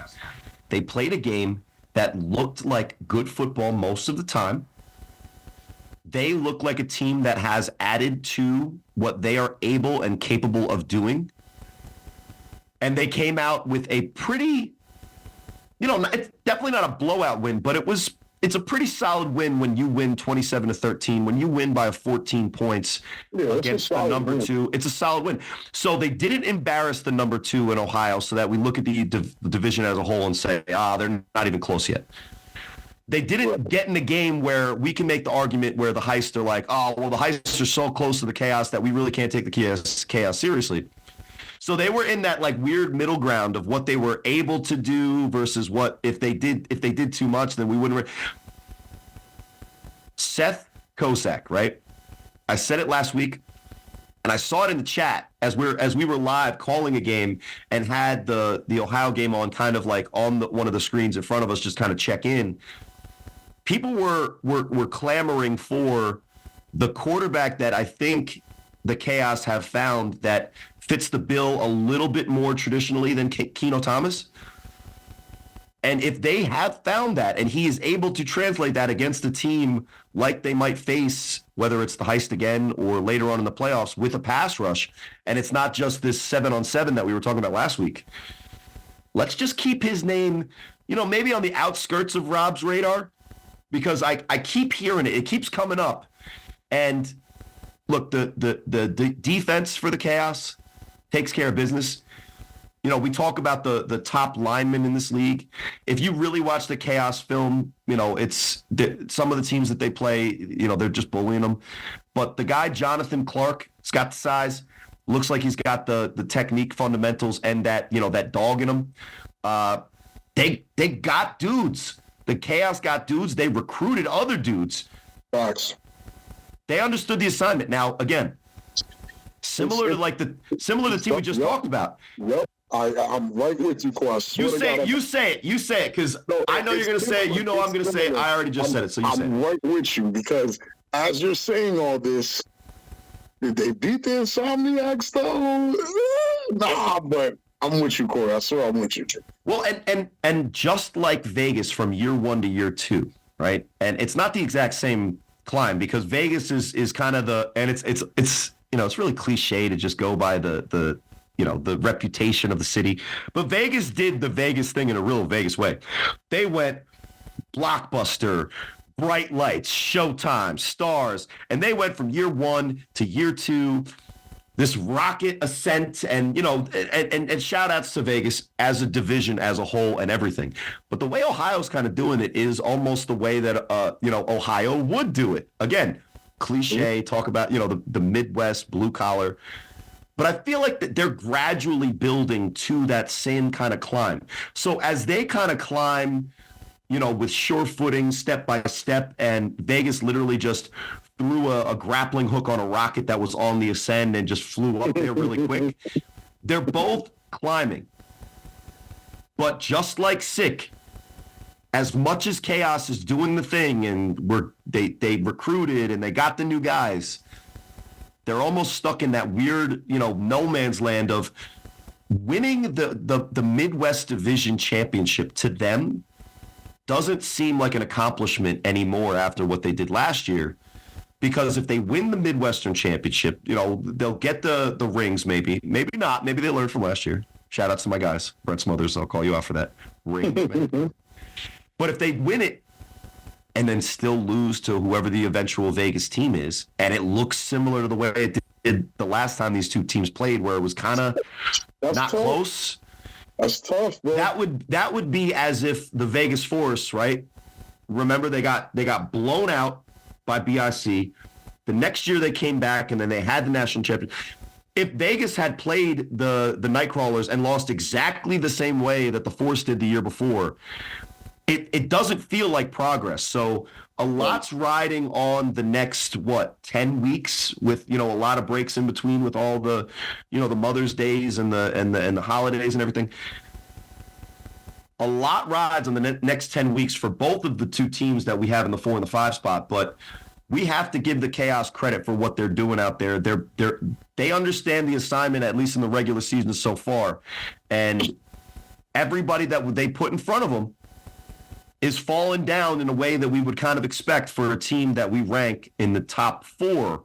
They played a game that looked like good football most of the time. They look like a team that has added to what they are able and capable of doing. And they came out with a pretty, it's definitely not a blowout win, but it's a pretty solid win when you win 27-13, when you win by 14 points against the number 2. It's a solid win. So they didn't embarrass the number 2 in Ohio so that we look at the division as a whole and say, they're not even close yet. They didn't get in the game where we can make the argument where the Heists are like, the Heists are so close to the Chaos that we really can't take the Chaos seriously. So they were in that like weird middle ground of what they were able to do versus what if they did too much, then we wouldn't. Seth Kosak, right? I said it last week, and I saw it in the chat as we were live calling a game and had the Ohio game on kind of like on one of the screens in front of us, just kind of check in. People were clamoring for the quarterback that I think the Chaos have found that fits the bill a little bit more traditionally than Keno Thomas. And if they have found that and he is able to translate that against a team like they might face, whether it's the Heist again or later on in the playoffs with a pass rush, and it's not just this 7-on-7 that we were talking about last week, let's just keep his name, maybe on the outskirts of Rob's radar, because I keep hearing it. It keeps coming up. And look, the defense for the Chaos takes care of business. We talk about the top linemen in this league. If you really watch the Chaos film, it's some of the teams that they play, they're just bullying them. But the guy, Jonathan Clark, has got the size, looks like he's got the technique fundamentals and that, that dog in him. They got dudes. The Chaos got dudes. They recruited other dudes. Facts. They understood the assignment. Now, again, similar to the team we just talked about. Yep. I'm right with you, Corey. You say it, because I know you're going to say it. I'm going to say it. I already just said it, so you say it. I'm right with you, because as you're saying all this, did they beat the Insomniacs, though? Nah, but I'm with you, Corey. I swear I'm with you. Well, and just like Vegas from year 1 to year 2, right? And it's not the exact same climb, because Vegas is kind of it's really cliche to just go by the reputation of the city. But Vegas did the Vegas thing in a real Vegas way. They went blockbuster, bright lights, showtime, stars, and they went from year 1 to year 2, this rocket ascent, and and shout outs to Vegas as a division as a whole and everything. But the way Ohio's kind of doing it is almost the way that Ohio would do it. Again, cliche, talk about the Midwest, blue collar. But I feel like that they're gradually building to that same kind of climb. So as they kind of climb, with sure footing, step by step, and Vegas literally just threw a grappling hook on a rocket that was on the ascend and just flew up there really quick. They're both climbing. But just like Sick, as much as Chaos is doing the thing and they recruited and they got the new guys, they're almost stuck in that weird, no man's land of winning the Midwest Division Championship. To them, doesn't seem like an accomplishment anymore after what they did last year. Because if they win the Midwestern Championship, they'll get the rings maybe. Maybe not. Maybe they learned from last year. Shout out to my guys. Brett Smothers, I'll call you out for that. Rings, man. But if they win it and then still lose to whoever the eventual Vegas team is, and it looks similar to the way it did the last time these two teams played, where it was kind of not close. That's tough, bro. That would be as if the Vegas Force, right? Remember, they got blown out by BIC. The next year they came back, and then they had the national champion. If Vegas had played the Nightcrawlers and lost exactly the same way that the Force did the year before, it doesn't feel like progress. So a lot's riding on the next 10 weeks with a lot of breaks in between with all the the Mother's Days and the holidays and everything. A lot rides on the next 10 weeks for both of the two teams that we have in the 4 and the 5 spot, but we have to give the Chaos credit for what they're doing out there. They understand the assignment, at least in the regular season so far, and everybody that they put in front of them is falling down in a way that we would kind of expect for a team that we rank in the top 4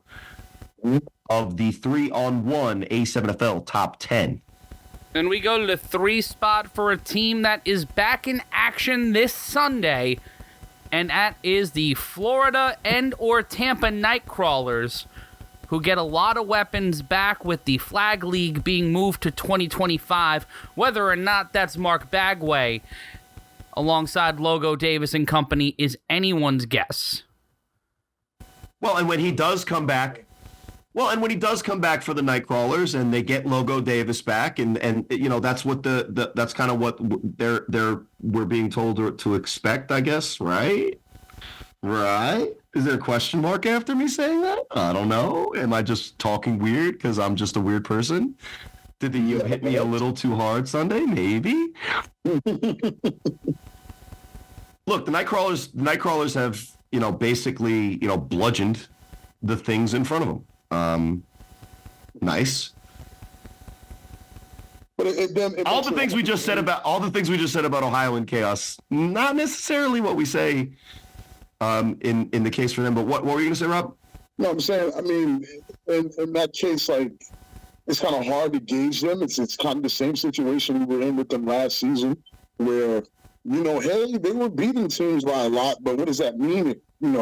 of the 3-on-1 A7FL top 10. And we go to the 3 spot for a team that is back in action this Sunday, and that is the Florida and/or Tampa Nightcrawlers, who get a lot of weapons back with the Flag League being moved to 2025. Whether or not that's Mark Bagway alongside Logo Davis and company is anyone's guess. Well, and when he does come back for the Nightcrawlers and they get Logo Davis back, and that's what that's kind of what we're being told to expect, I guess, right? Right? Is there a question mark after me saying that? I don't know. Am I just talking weird because I'm just a weird person? Did you hit me a little too hard Sunday? Maybe. Look, the Nightcrawlers have, basically, bludgeoned the things in front of them. Nice. But all the things we just said about Ohio and Chaos, not necessarily what we say in the case for them. But what were you going to say, Rob? No, I'm saying, I mean, in that case, like, it's kind of hard to gauge them. It's kind of the same situation we were in with them last season, where, hey, they were beating teams by a lot, but what does that mean? We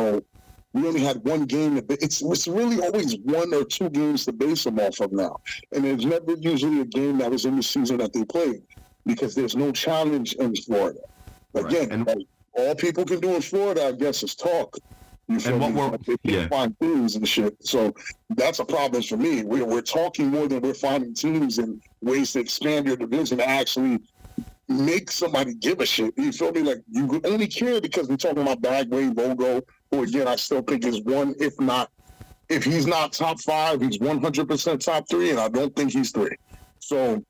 only had one game. It's really always 1 or 2 games to base them off of now. And there's never usually a game that was in the season that they played because there's no challenge in Florida. Again, right. All people can do in Florida, I guess, is talk. You feel me? Find things and shit. So that's a problem for me. We're talking more than we're finding teams and ways to expand your division to actually make somebody give a shit. You feel me? Like, you only care because we're talking about Bagway, Logo, who, again, I still think is one, if he's not top 5, he's 100% top 3, and I don't think he's 3. So,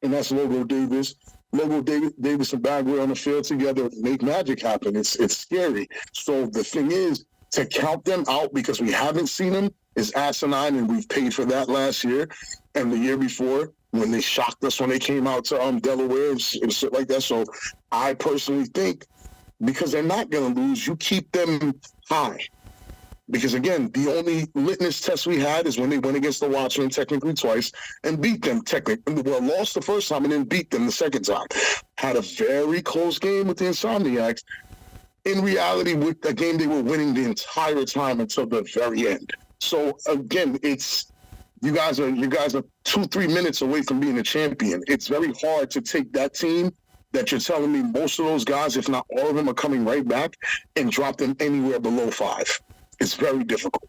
and that's Logo Davis. Davis and Bagway on the field together make magic happen. It's scary. So the thing is, to count them out because we haven't seen them is asinine, and we've paid for that last year and the year before when they shocked us when they came out to Delaware and shit like that. So I personally think because they're not going to lose, you keep them high. Because, again, the only litmus test we had is when they went against the Watchmen technically twice and beat them technically. Well, lost the first time and then beat them the second time. Had a very close game with the Insomniacs. In reality, with a game they were winning the entire time until the very end. So, again, you guys are 2-3 minutes away from being a champion. It's very hard to take that team that you're telling me most of those guys, if not all of them, are coming right back and drop them anywhere below 5. It's very difficult.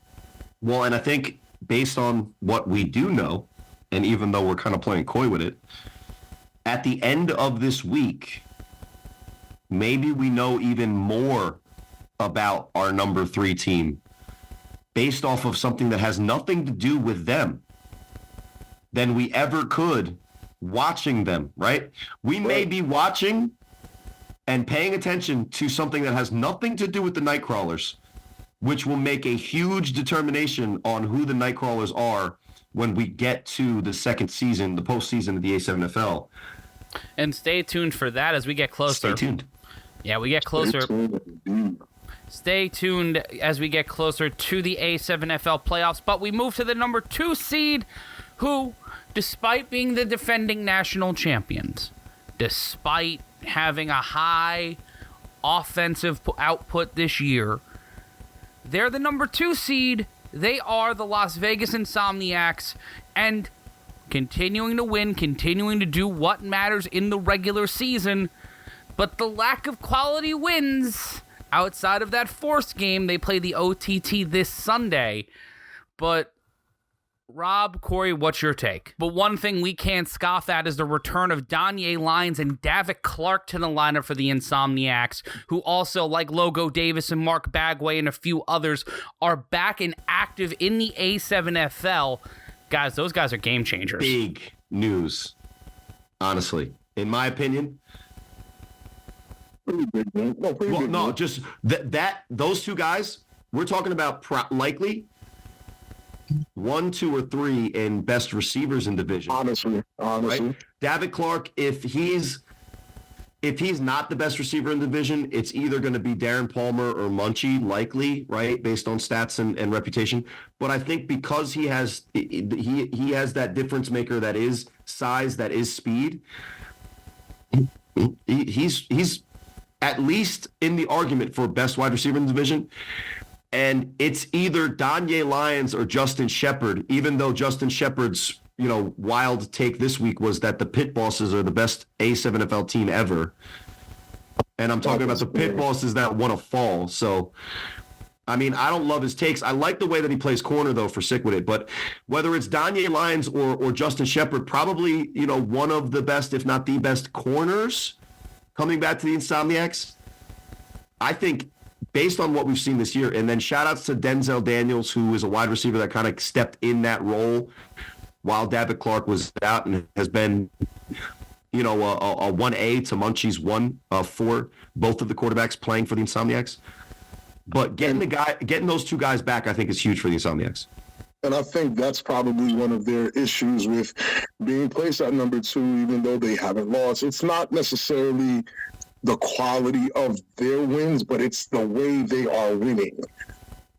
Well, and I think based on what we do know, and even though we're kind of playing coy with it, at the end of this week, maybe we know even more about our number 3 team based off of something that has nothing to do with them than we ever could watching them, right? We may be watching and paying attention to something that has nothing to do with the Nightcrawlers, which will make a huge determination on who the Nightcrawlers are when we get to the second season, the postseason of the A7FL. And stay tuned for that as we get closer. Stay tuned. Yeah, we get closer. Stay tuned as we get closer to the A7FL playoffs. But we move to the number 2 seed, who, despite being the defending national champions, despite having a high offensive output this year, they're the number 2 seed. They are the Las Vegas Insomniacs, and continuing to win, continuing to do what matters in the regular season. But the lack of quality wins outside of that Force game. They play the OTT this Sunday. But Rob, Corey, what's your take? But one thing we can't scoff at is the return of Danye Lyons and Davik Clark to the lineup for the Insomniacs, who also, like Logo Davis and Mark Bagway and a few others, are back and active in the A7FL. Guys, those guys are game changers. Big news, honestly, in my opinion. Pretty big, man. Just those two guys, we're talking about likely 1, 2, or 3 in best receivers in division. Honestly. Right? Davik Clark, if he's not the best receiver in division, it's either going to be Darren Palmer or Munchie, likely, right, based on stats and reputation. But I think because he has that difference maker that is size, that is speed, he's at least in the argument for best wide receiver in the division. And it's either Danye Lyons or Justin Shepard, even though Justin Shepard's, wild take this week was that the Pit Bosses are the best A7FL team ever. And I'm talking about the Pit Bosses that want to fall. So, I mean, I don't love his takes. I like the way that he plays corner, though, for Sick With It. But whether it's Danye Lyons or Justin Shepard, probably, one of the best, if not the best corners coming back to the Insomniacs. I think based on what we've seen this year, and then shout outs to Denzel Daniels, who is a wide receiver that kind of stepped in that role while Davik Clark was out and has been, a 1A to Munchie's 1 for both of the quarterbacks playing for the Insomniacs. But getting those two guys back, I think, is huge for the Insomniacs. And I think that's probably one of their issues with being placed at number 2, even though they haven't lost. It's not necessarily the quality of their wins, but it's the way they are winning.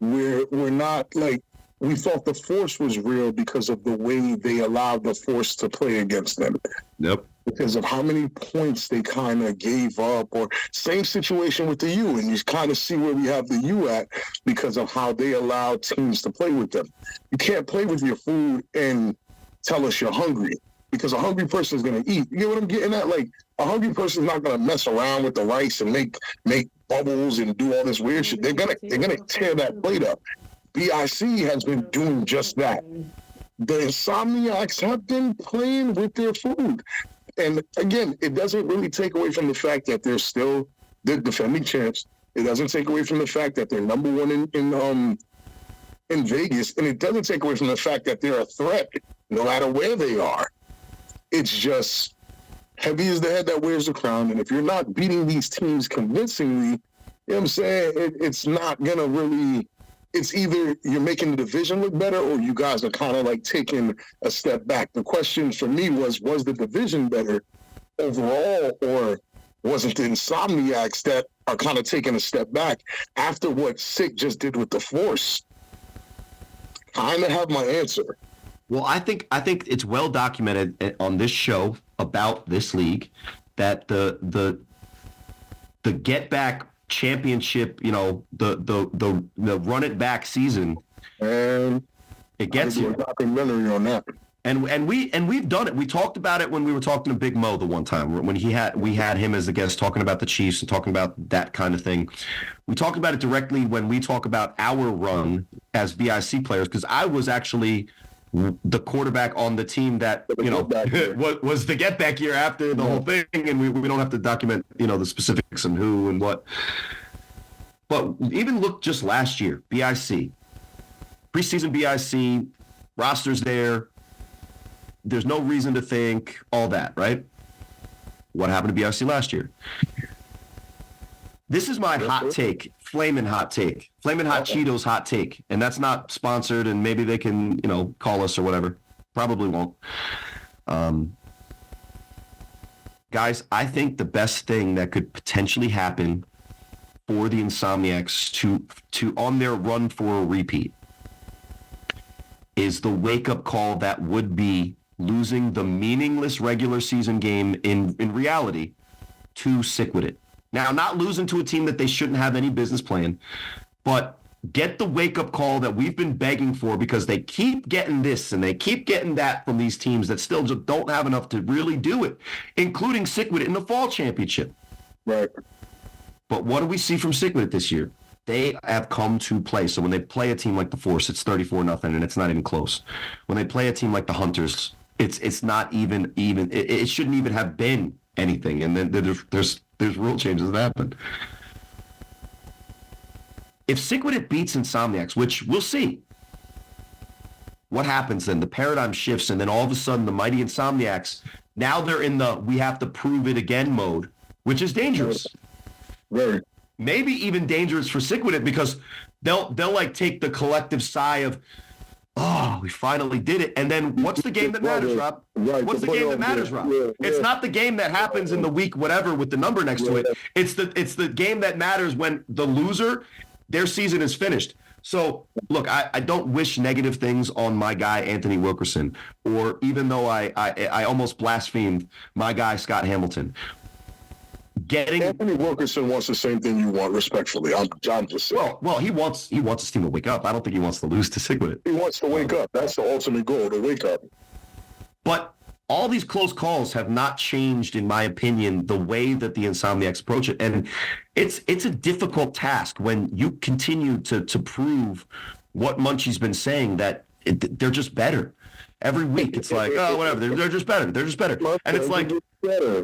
We're not like, we thought the Force was real because of the way they allowed the Force to play against them. Yep. Because of how many points they kind of gave up, or same situation with the U, and you kind of see where we have the U at because of how they allow teams to play with them. You can't play with your food and tell us you're hungry, because a hungry person is going to eat. You get what I'm getting at? Like, a hungry person is not going to mess around with the rice and make bubbles and do all this weird shit. They're gonna tear that plate up. BIC has been doing just that. The Insomniacs have been playing with their food. And again, it doesn't really take away from the fact that they're still the defending champs. It doesn't take away from the fact that they're number 1 in Vegas, and it doesn't take away from the fact that they're a threat no matter where they are. It's just heavy is the head that wears the crown, and if you're not beating these teams convincingly, you know what I'm saying, it's not gonna really. It's either you're making the division look better, or you guys are kind of like taking a step back. The question for me was the division better overall, or was it the Insomniacs that are kind of taking a step back after what Sick just did with the Force? Kind of have my answer. Well, I think it's well documented on this show about this league that the get back championship, the run it back season, and it gets you. A documentary on that. And we've done it. We talked about it when we were talking to Big Mo the one time when we had him as a guest talking about the Chiefs and talking about that kind of thing. We talked about it directly when we talk about our run as VIC players, because I was actually the quarterback on the team that was the get back year after the whole thing, and we don't have to document the specifics and who and what. But even look just last year, BIC, preseason BIC, rosters there. There's no reason to think all that, right? What happened to BIC last year? This is my hot take, Flamin' Hot Take, Flamin' Hot Cheetos hot take, and that's not sponsored, and maybe they can, call us or whatever. Probably won't. Guys, I think the best thing that could potentially happen for the Insomniacs to on their run for a repeat is the wake-up call that would be losing the meaningless regular season game in reality to Sick With It. Now, not losing to a team that they shouldn't have any business playing, but get the wake-up call that we've been begging for, because they keep getting this and they keep getting that from these teams that still just don't have enough to really do it, including Sick With It in the fall championship. Right. But what do we see from Signet this year? They have come to play. So when they play a team like the Force, it's 34-0, and it's not even close. When they play a team like the Hunters, it's not even. It shouldn't even have been anything. And then there's rule changes that happen. If Signet beats Insomniacs, which we'll see, what happens then? The paradigm shifts, and then all of a sudden, the mighty Insomniacs, now they're in the we have to prove it again mode, which is dangerous. Very. Maybe even dangerous for Signet because they'll like take the collective sigh of, oh, we finally did it. And then what's the game that matters, Rob? Right. What's the game that matters, Rob? It's not the game that happens in the week whatever with the number next to it. It's the game that matters when the loser, their season is finished. So, look, I don't wish negative things on my guy, Anthony Wilkerson, or even though I almost blasphemed my guy, Scott Hamilton. Anthony Wilkerson wants the same thing you want, respectfully. I'm just saying. Well, he wants his team to wake up. I don't think he wants to lose to Signet. He wants to wake up. That's the ultimate goal, to wake up. But all these close calls have not changed, in my opinion, the way that the Insomniacs approach it. And it's a difficult task when you continue to prove what Munchie's been saying, that they're just better. Every week, it's like, oh, whatever. They're just better. They're just better. And it's like,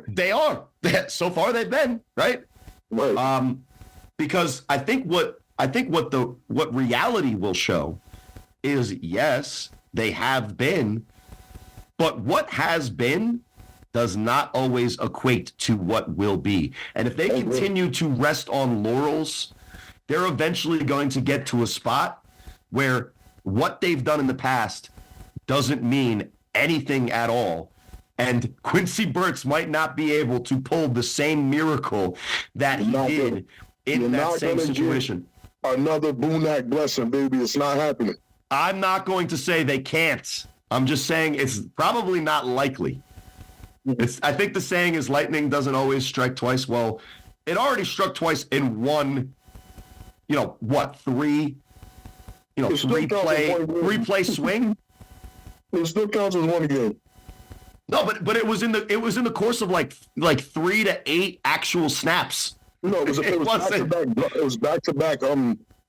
they are. So far, they've been, right? Right. Because I think what reality will show is, yes, they have been, but what has been does not always equate to what will be. And if they continue to rest on laurels, they're eventually going to get to a spot where what they've done in the past doesn't mean anything at all. And Quincy Burks might not be able to pull the same miracle that he did in that same situation. Another Boonak blessing, baby. It's not happening. I'm not going to say they can't. I'm just saying it's probably not likely. I think the saying is lightning doesn't always strike twice. Well, it already struck twice in one, three play swing. It still counts as one game. No, but it was in the course of like 3 to 8 actual snaps. No, it was back to back.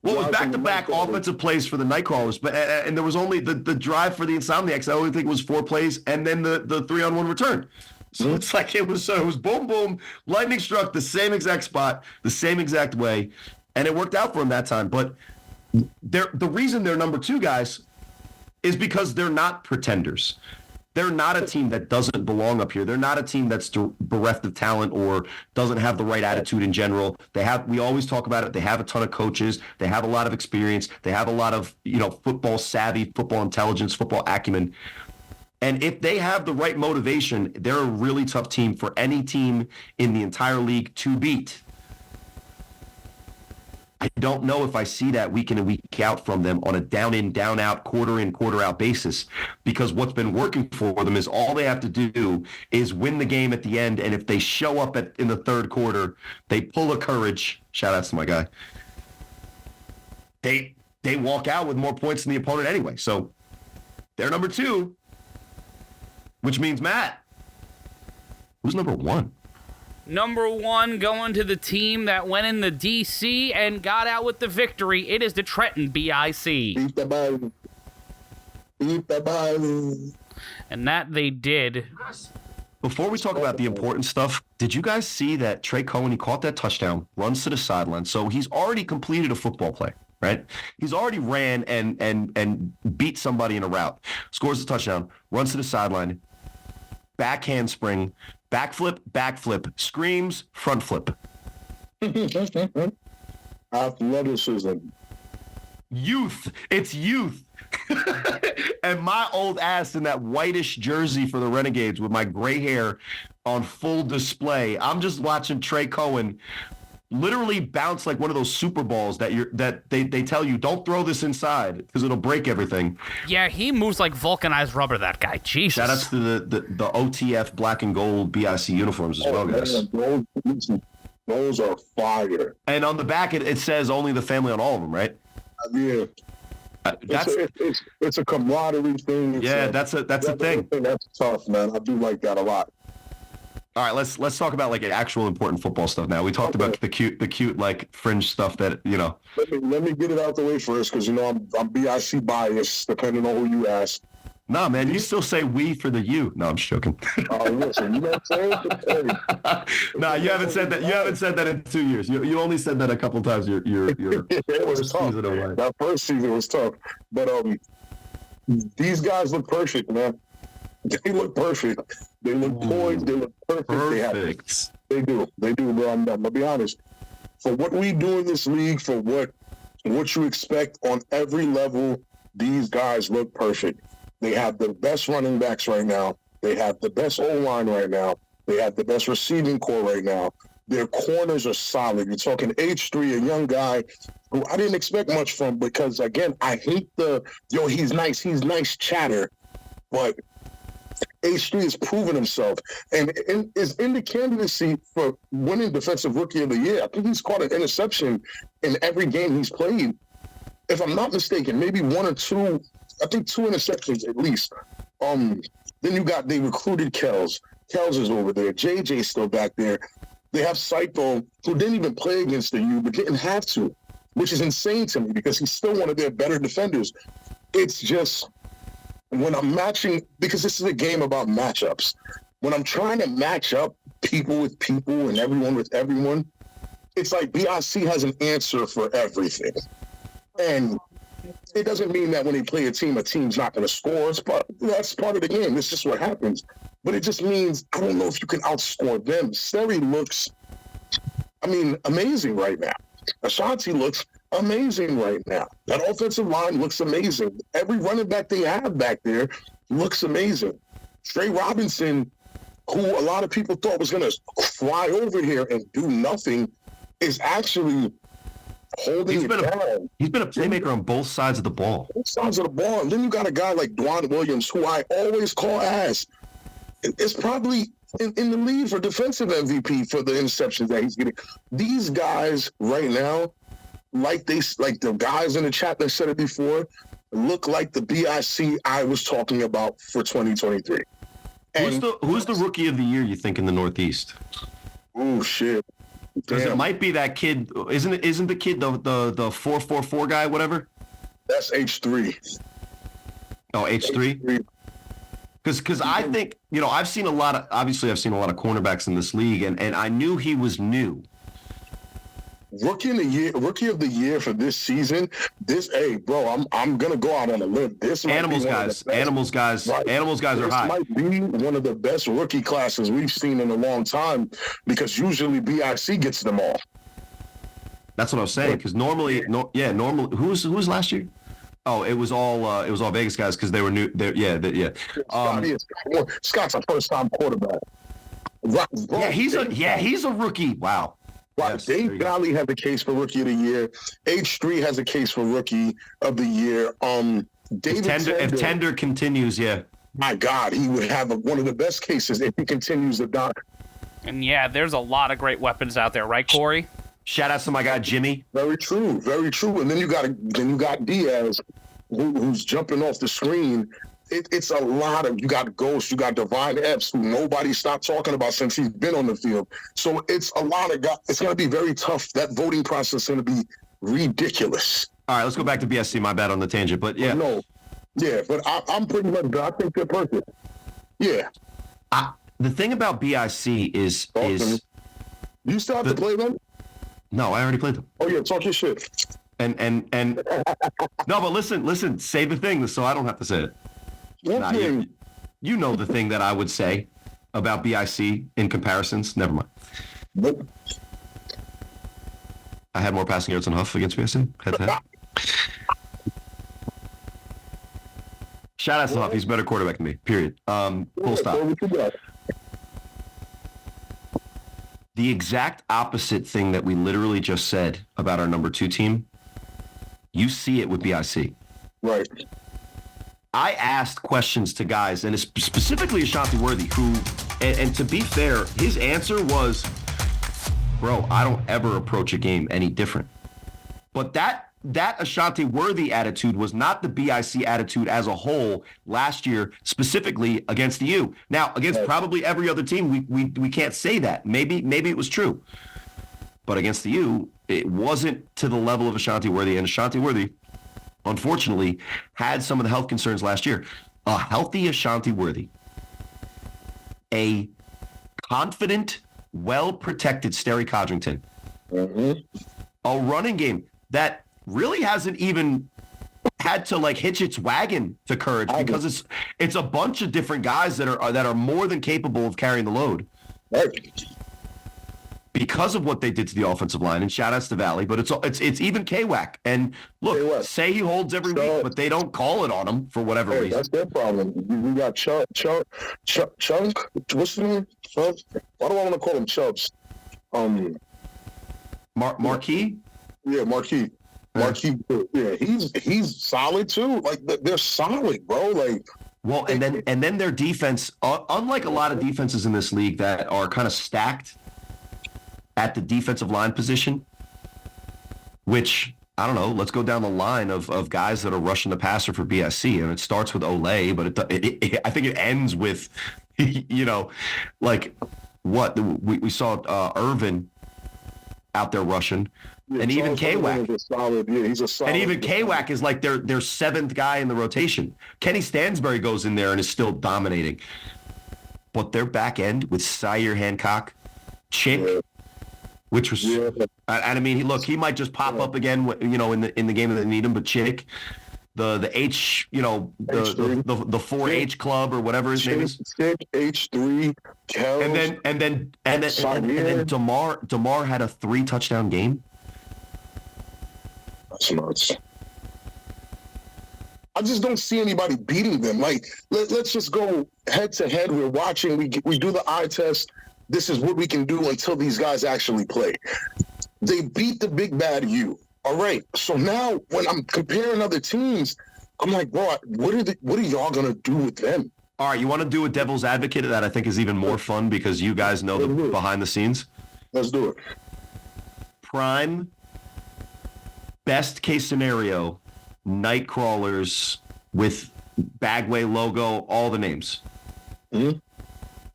Well, it was back to back offensive plays for the Nightcrawlers, but and there was only the drive for the Insomniacs. I only think it was 4 plays, and then the 3-on-1 return. So it's like it was boom boom, lightning struck the same exact spot, the same exact way, and it worked out for them that time. But the reason they're number 2 guys is because they're not pretenders. They're not a team that doesn't belong up here. They're not a team that's bereft of talent or doesn't have the right attitude in general. We always talk about it. They have a ton of coaches. They have a lot of experience. They have a lot of, football savvy, football intelligence, football acumen. And if they have the right motivation, they're a really tough team for any team in the entire league to beat. I don't know if I see that week in and week out from them on a down in, down out, quarter in, quarter out basis, because what's been working for them is all they have to do is win the game at the end. And if they show up in the third quarter, they pull a courage. Shout outs to my guy. They walk out with more points than the opponent anyway. So they're number 2, which means, Matt, who's number 1? Number 1 going to the team that went in the DC and got out with the victory. It is the Trenton BIC. Beat the ball. And that they did. Before we talk about the important stuff, did you guys see that Trey Cohen, he caught that touchdown, runs to the sideline. So he's already completed a football play, right? He's already ran and beat somebody in a route. Scores the touchdown, runs to the sideline, back handspring, backflip, screams, front flip. Athleticism. Youth. It's youth. And my old ass in that whitish jersey for the Renegades with my gray hair on full display. I'm just watching Trey Cohen literally bounce like one of those Super Balls that they tell you, don't throw this inside because it'll break everything. Yeah, he moves like vulcanized rubber, that guy. Jesus. Shout outs to the OTF black and gold BIC uniforms as well, guys. Those are fire. And on the back, it says only the family on all of them, right? Yeah. It's a camaraderie thing. That's a thing. That's tough, man. I do like that a lot. All right, let's talk about like actual important football stuff now. We talked about the cute like fringe stuff that Let me get it out the way first, because I'm BIC biased, depending on who you ask. No, man, you still say we for the you. No, I'm just joking. Listen, you know what I'm saying? No, you haven't said that. You haven't said that in 2 years. You only said that a couple times. Your it was tough. That first season was tough, but these guys look perfect, man. They look perfect. They look poised. They look perfect. They do, bro. I'm gonna be honest. For what we do in this league, for what you expect on every level, these guys look perfect. They have the best running backs right now. They have the best O-line right now. They have the best receiving core right now. Their corners are solid. You're talking H3, a young guy who I didn't expect much from, because, again, I hate he's nice chatter. But H3 has proven himself and is in the candidacy for winning Defensive Rookie of the Year. I think he's caught an interception in every game he's played. If I'm not mistaken, maybe one or two. I think 2 interceptions at least. Then they recruited Kells. Kells is over there. JJ's still back there. They have Saito, who didn't even play against the U, but didn't have to, which is insane to me, because he's still one of their better defenders. It's just, when I'm matching, because this is a game about matchups, when I'm trying to match up people with people and everyone with everyone, it's like BIC has an answer for everything. And it doesn't mean that when they play a team's not going to score. That's part of the game. It's just what happens. But it just means, I don't know if you can outscore them. Seri looks, amazing right now. Ashanti looks amazing right now. That offensive line looks amazing. Every running back they have back there looks amazing. Trey Robinson, who a lot of people thought was going to fly over here and do nothing, is actually holding it down. He's been a playmaker on both sides of the ball. Both sides of the ball. And then you got a guy like Dwan Williams, who I always call ass. It's probably in the lead for defensive MVP for the interceptions that he's getting. These guys right now, like the guys in the chat that said it before, look like the BIC I was talking about for 2023. Who's the rookie of the year, you think, in the Northeast? Oh, shit. Because it might be that kid. Isn't the kid the 444 guy, whatever? That's H3. Oh, H3? Because I think, I've seen a lot of cornerbacks in this league, and I knew he was new. Rookie of the year for this season. I'm gonna go out on a limb. Animals guys are high. This might be one of the best rookie classes we've seen in a long time, because usually BIC gets them all. That's what I was saying. Because normally, who's last year? Oh, it was all Vegas guys, because they were new. Scott's a first-time quarterback. He's a rookie. Wow. Right. Yes, Dave Valley had the case for Rookie of the Year. H3 has a case for Rookie of the Year. If Tender continues, yeah. My God, he would have one of the best cases if he continues to dock. And yeah, there's a lot of great weapons out there, right, Corey? Shout out to my guy Jimmy. Very true, very true. And then you got Diaz, who's jumping off the screen. It's a lot of, you got Ghost, you got Divine Epps, who nobody stopped talking about since he's been on the field. So it's a lot of guys. It's going to be very tough. That voting process is going to be ridiculous. All right, let's go back to BSC. My bad on the tangent, but yeah. But I'm pretty much, I think they're perfect. Yeah. The thing about BIC is you still have to play them? No, I already played them. Oh, yeah, talk your shit. And no, but listen, say the thing so I don't have to say it. You know the thing that I would say about BIC in comparisons. Never mind. Nope. I had more passing yards than Huff against BIC. Head to head. Shout out to Huff. He's a better quarterback than me. Period. Full stop. The exact opposite thing that we literally just said about our number 2 team, you see it with BIC. Right. I asked questions to guys, and specifically Ashanti Worthy, who, and to be fair, his answer was, bro, I don't ever approach a game any different. But that that Ashanti Worthy attitude was not the BIC attitude as a whole last year, specifically against the U. Now, against probably every other team, we can't say that. Maybe it was true. But against the U, it wasn't to the level of Ashanti Worthy. And Ashanti Worthy, unfortunately, had some of the health concerns last year. A healthy Ashanti Worthy, a confident, well-protected Sterry Codrington, a running game that really hasn't even had to like hitch its wagon to courage, because it's a bunch of different guys that are more than capable of carrying the load. Right. Because of what they did to the offensive line, and shout outs to Valley, but it's even K-Wack. And look, K-Wack. Say he holds every week, but they don't call it on him for whatever reason. That's their problem. We got Chunk. What's his name? Why do I want to call him Chubbs? Marquis? Yeah, Marquis. Marquis. Yeah, he's solid too. Like they're solid, bro. Like. Well, and then their defense, unlike a lot of defenses in this league that are kind of stacked at the defensive line position, which, I don't know, let's go down the line of guys that are rushing the passer for BSC. And it starts with Olay, but I think it ends with, like what we saw Irvin out there rushing. Yeah, and even K-Wack. He's a solid. And even K-Wack is like their seventh guy in the rotation. Kenny Stansbury goes in there and is still dominating. But their back end with Sire Hancock, Chick, which was, and I mean, he might just pop up again, in the game that they need him. But Chick, the H, the 4H club or whatever his name is, Chick, H3, Kells, and then Damar had a 3-touchdown game. That's nuts. I just don't see anybody beating them. Like, let's just go head to head. We're watching. We do the eye test. This is what we can do until these guys actually play. They beat the big bad U. All right. So now when I'm comparing other teams, I'm like, bro, what are y'all gonna do with them? All right, you want to do a devil's advocate that I think is even more fun because you guys know the behind the scenes? Let's do it. Prime, best case scenario, night crawlers with Bagway logo, all the names. Mm-hmm.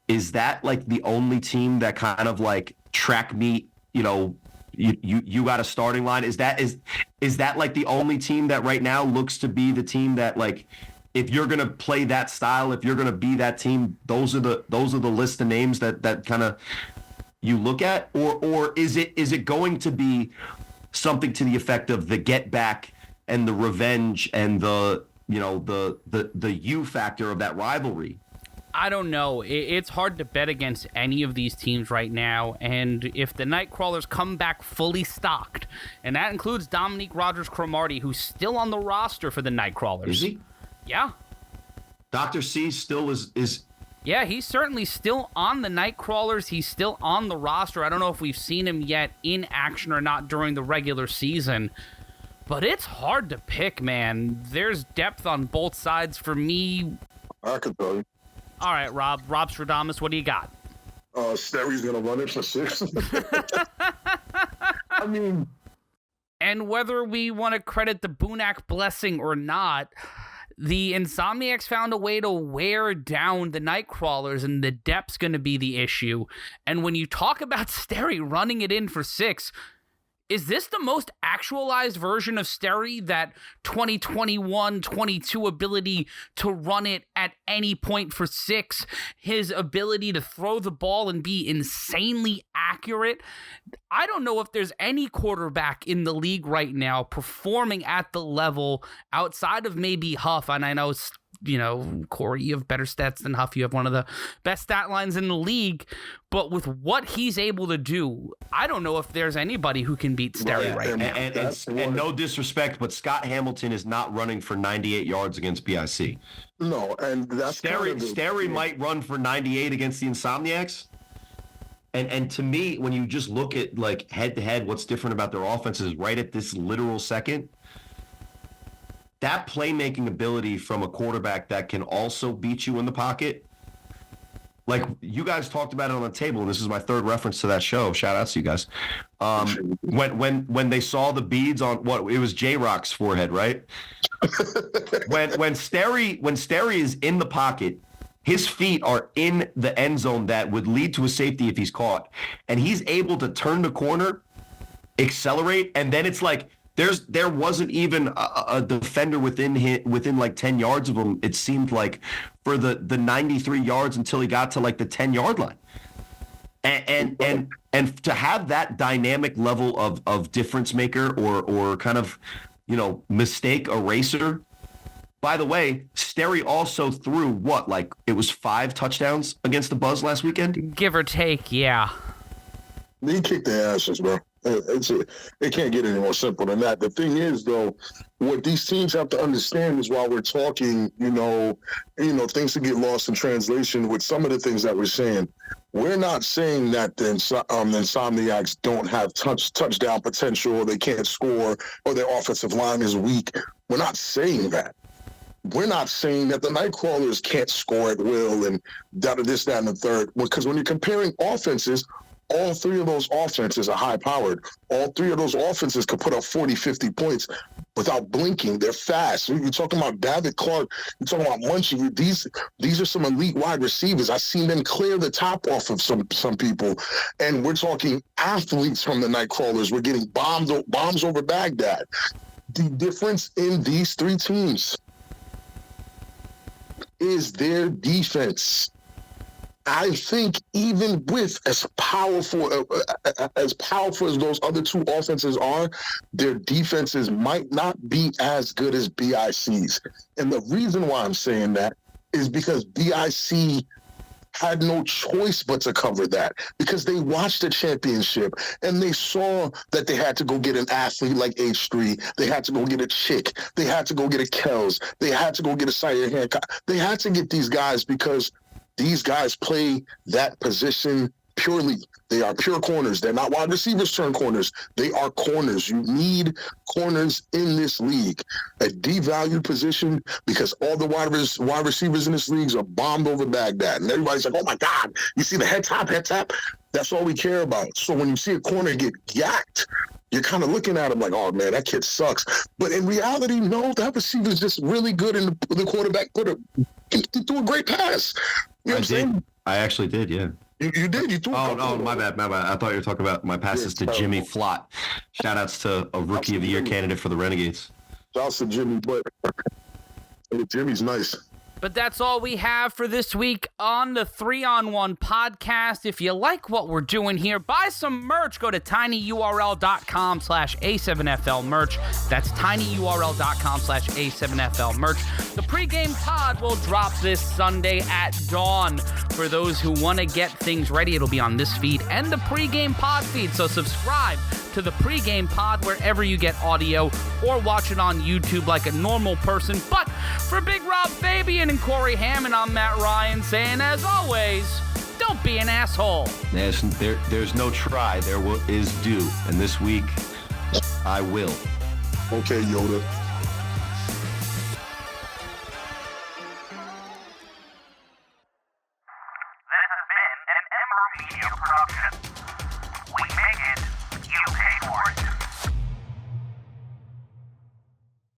Is that like the only team that kind of like track meet, you got a starting line? Is that like the only team that right now looks to be the team that, like, if you're gonna play that style, if you're gonna be that team, those are the list of names that kind of you look at, or is it going to be something to the effect of the get back and the revenge and the U factor of that rivalry? I don't know. It's hard to bet against any of these teams right now. And if the Nightcrawlers come back fully stocked, and that includes Dominique Rogers-Cromartie, who's still on the roster for the Nightcrawlers. Is he? Yeah. Dr. C still is. Yeah, he's certainly still on the Nightcrawlers. He's still on the roster. I don't know if we've seen him yet in action or not during the regular season. But it's hard to pick, man. There's depth on both sides for me. I could tell you. All right, Rob Stradamus, what do you got? Sterry's going to run it for 6. I mean... And whether we want to credit the Bunak blessing or not, the Insomniacs found a way to wear down the Nightcrawlers, and the depth's going to be the issue. And when you talk about Sterry running it in for 6... is this the most actualized version of Sterry, that 2021-22 ability to run it at any point for 6, his ability to throw the ball and be insanely accurate? I don't know if there's any quarterback in the league right now performing at the level outside of maybe Huff, and I know Cory, you have better stats than Huff. You have one of the best stat lines in the league. But with what he's able to do, I don't know if there's anybody who can beat Sterry right now. And no disrespect, but Scott Hamilton is not running for 98 yards against BIC. No, and that's Sterry might run for 98 against the Insomniacs. And to me, when you just look at like head-to-head, what's different about their offenses right at this literal second, that playmaking ability from a quarterback that can also beat you in the pocket, like you guys talked about it on the table, and this is my third reference to that show. Shout out to you guys. When they saw the beads on what it was J-Rock's forehead, right? when Sterry is in the pocket, his feet are in the end zone that would lead to a safety if he's caught, and he's able to turn the corner, accelerate, and then it's like there wasn't even a defender within like 10 yards of him. It seemed like for the 93 yards until he got to like the 10-yard line. And to have that dynamic level of difference maker or kind of, mistake eraser. By the way, Sterry also threw it was 5 touchdowns against the Buzz last weekend? Give or take, yeah. He kicked their asses, bro. It can't get any more simple than that. The thing is, though, what these teams have to understand is while we're talking, things that get lost in translation with some of the things that we're saying. We're not saying that the Insomniacs don't have touchdown potential, or they can't score, or their offensive line is weak. We're not saying that. We're not saying that the Nightcrawlers can't score at will and this, that, and the third. Because when you're comparing offenses, all 3 of those offenses are high-powered. All 3 of those offenses could put up 40, 50 points without blinking. They're fast. You're talking about David Clark. You're talking about Munchie. These are some elite wide receivers. I've seen them clear the top off of some people. And we're talking athletes from the Nightcrawlers. We're getting bombs over Baghdad. The difference in these 3 teams is their defense. I think even with as powerful as those other 2 offenses are, their defenses might not be as good as BIC's. And the reason why I'm saying that is because BIC had no choice but to cover that, because they watched the championship and they saw that they had to go get an athlete like H3. They had to go get a Chick. They had to go get a Kells. They had to go get a Sire Hancock. They had to get these guys because these guys play that position purely. They are pure corners. They're not wide receivers turn corners. They are corners. You need corners in this league. A devalued position because all the wide receivers in this league are bombed over Baghdad. And everybody's like, oh, my God, you see the head tap? That's all we care about. So when you see a corner get yacked, you're kind of looking at him like, oh, man, that kid sucks. But in reality, no, that receiver's just really good, and the quarterback he threw a great pass. You know what I'm saying? I actually did, yeah. You did? You threw my bad. I thought you were talking about my passes to Jimmy Flott. Shout-outs to a Rookie of the Year candidate for the Renegades. Shout-outs to Jimmy, but Jimmy's nice. But that's all we have for this week on the 3-on-1 podcast. If you like what we're doing here, buy some merch. Go to tinyurl.com/A7FL merch. That's tinyurl.com/A7FL merch. The pregame pod will drop this Sunday at dawn. For those who want to get things ready, it'll be on this feed and the pregame pod feed. So subscribe to the pregame pod wherever you get audio, or watch it on YouTube like a normal person. But for Big Rob Fabien and Cory Hammond, I'm Matt Ryan saying, as always, don't be an asshole. There's no try. There is do. And this week, I will. Okay, Yoda.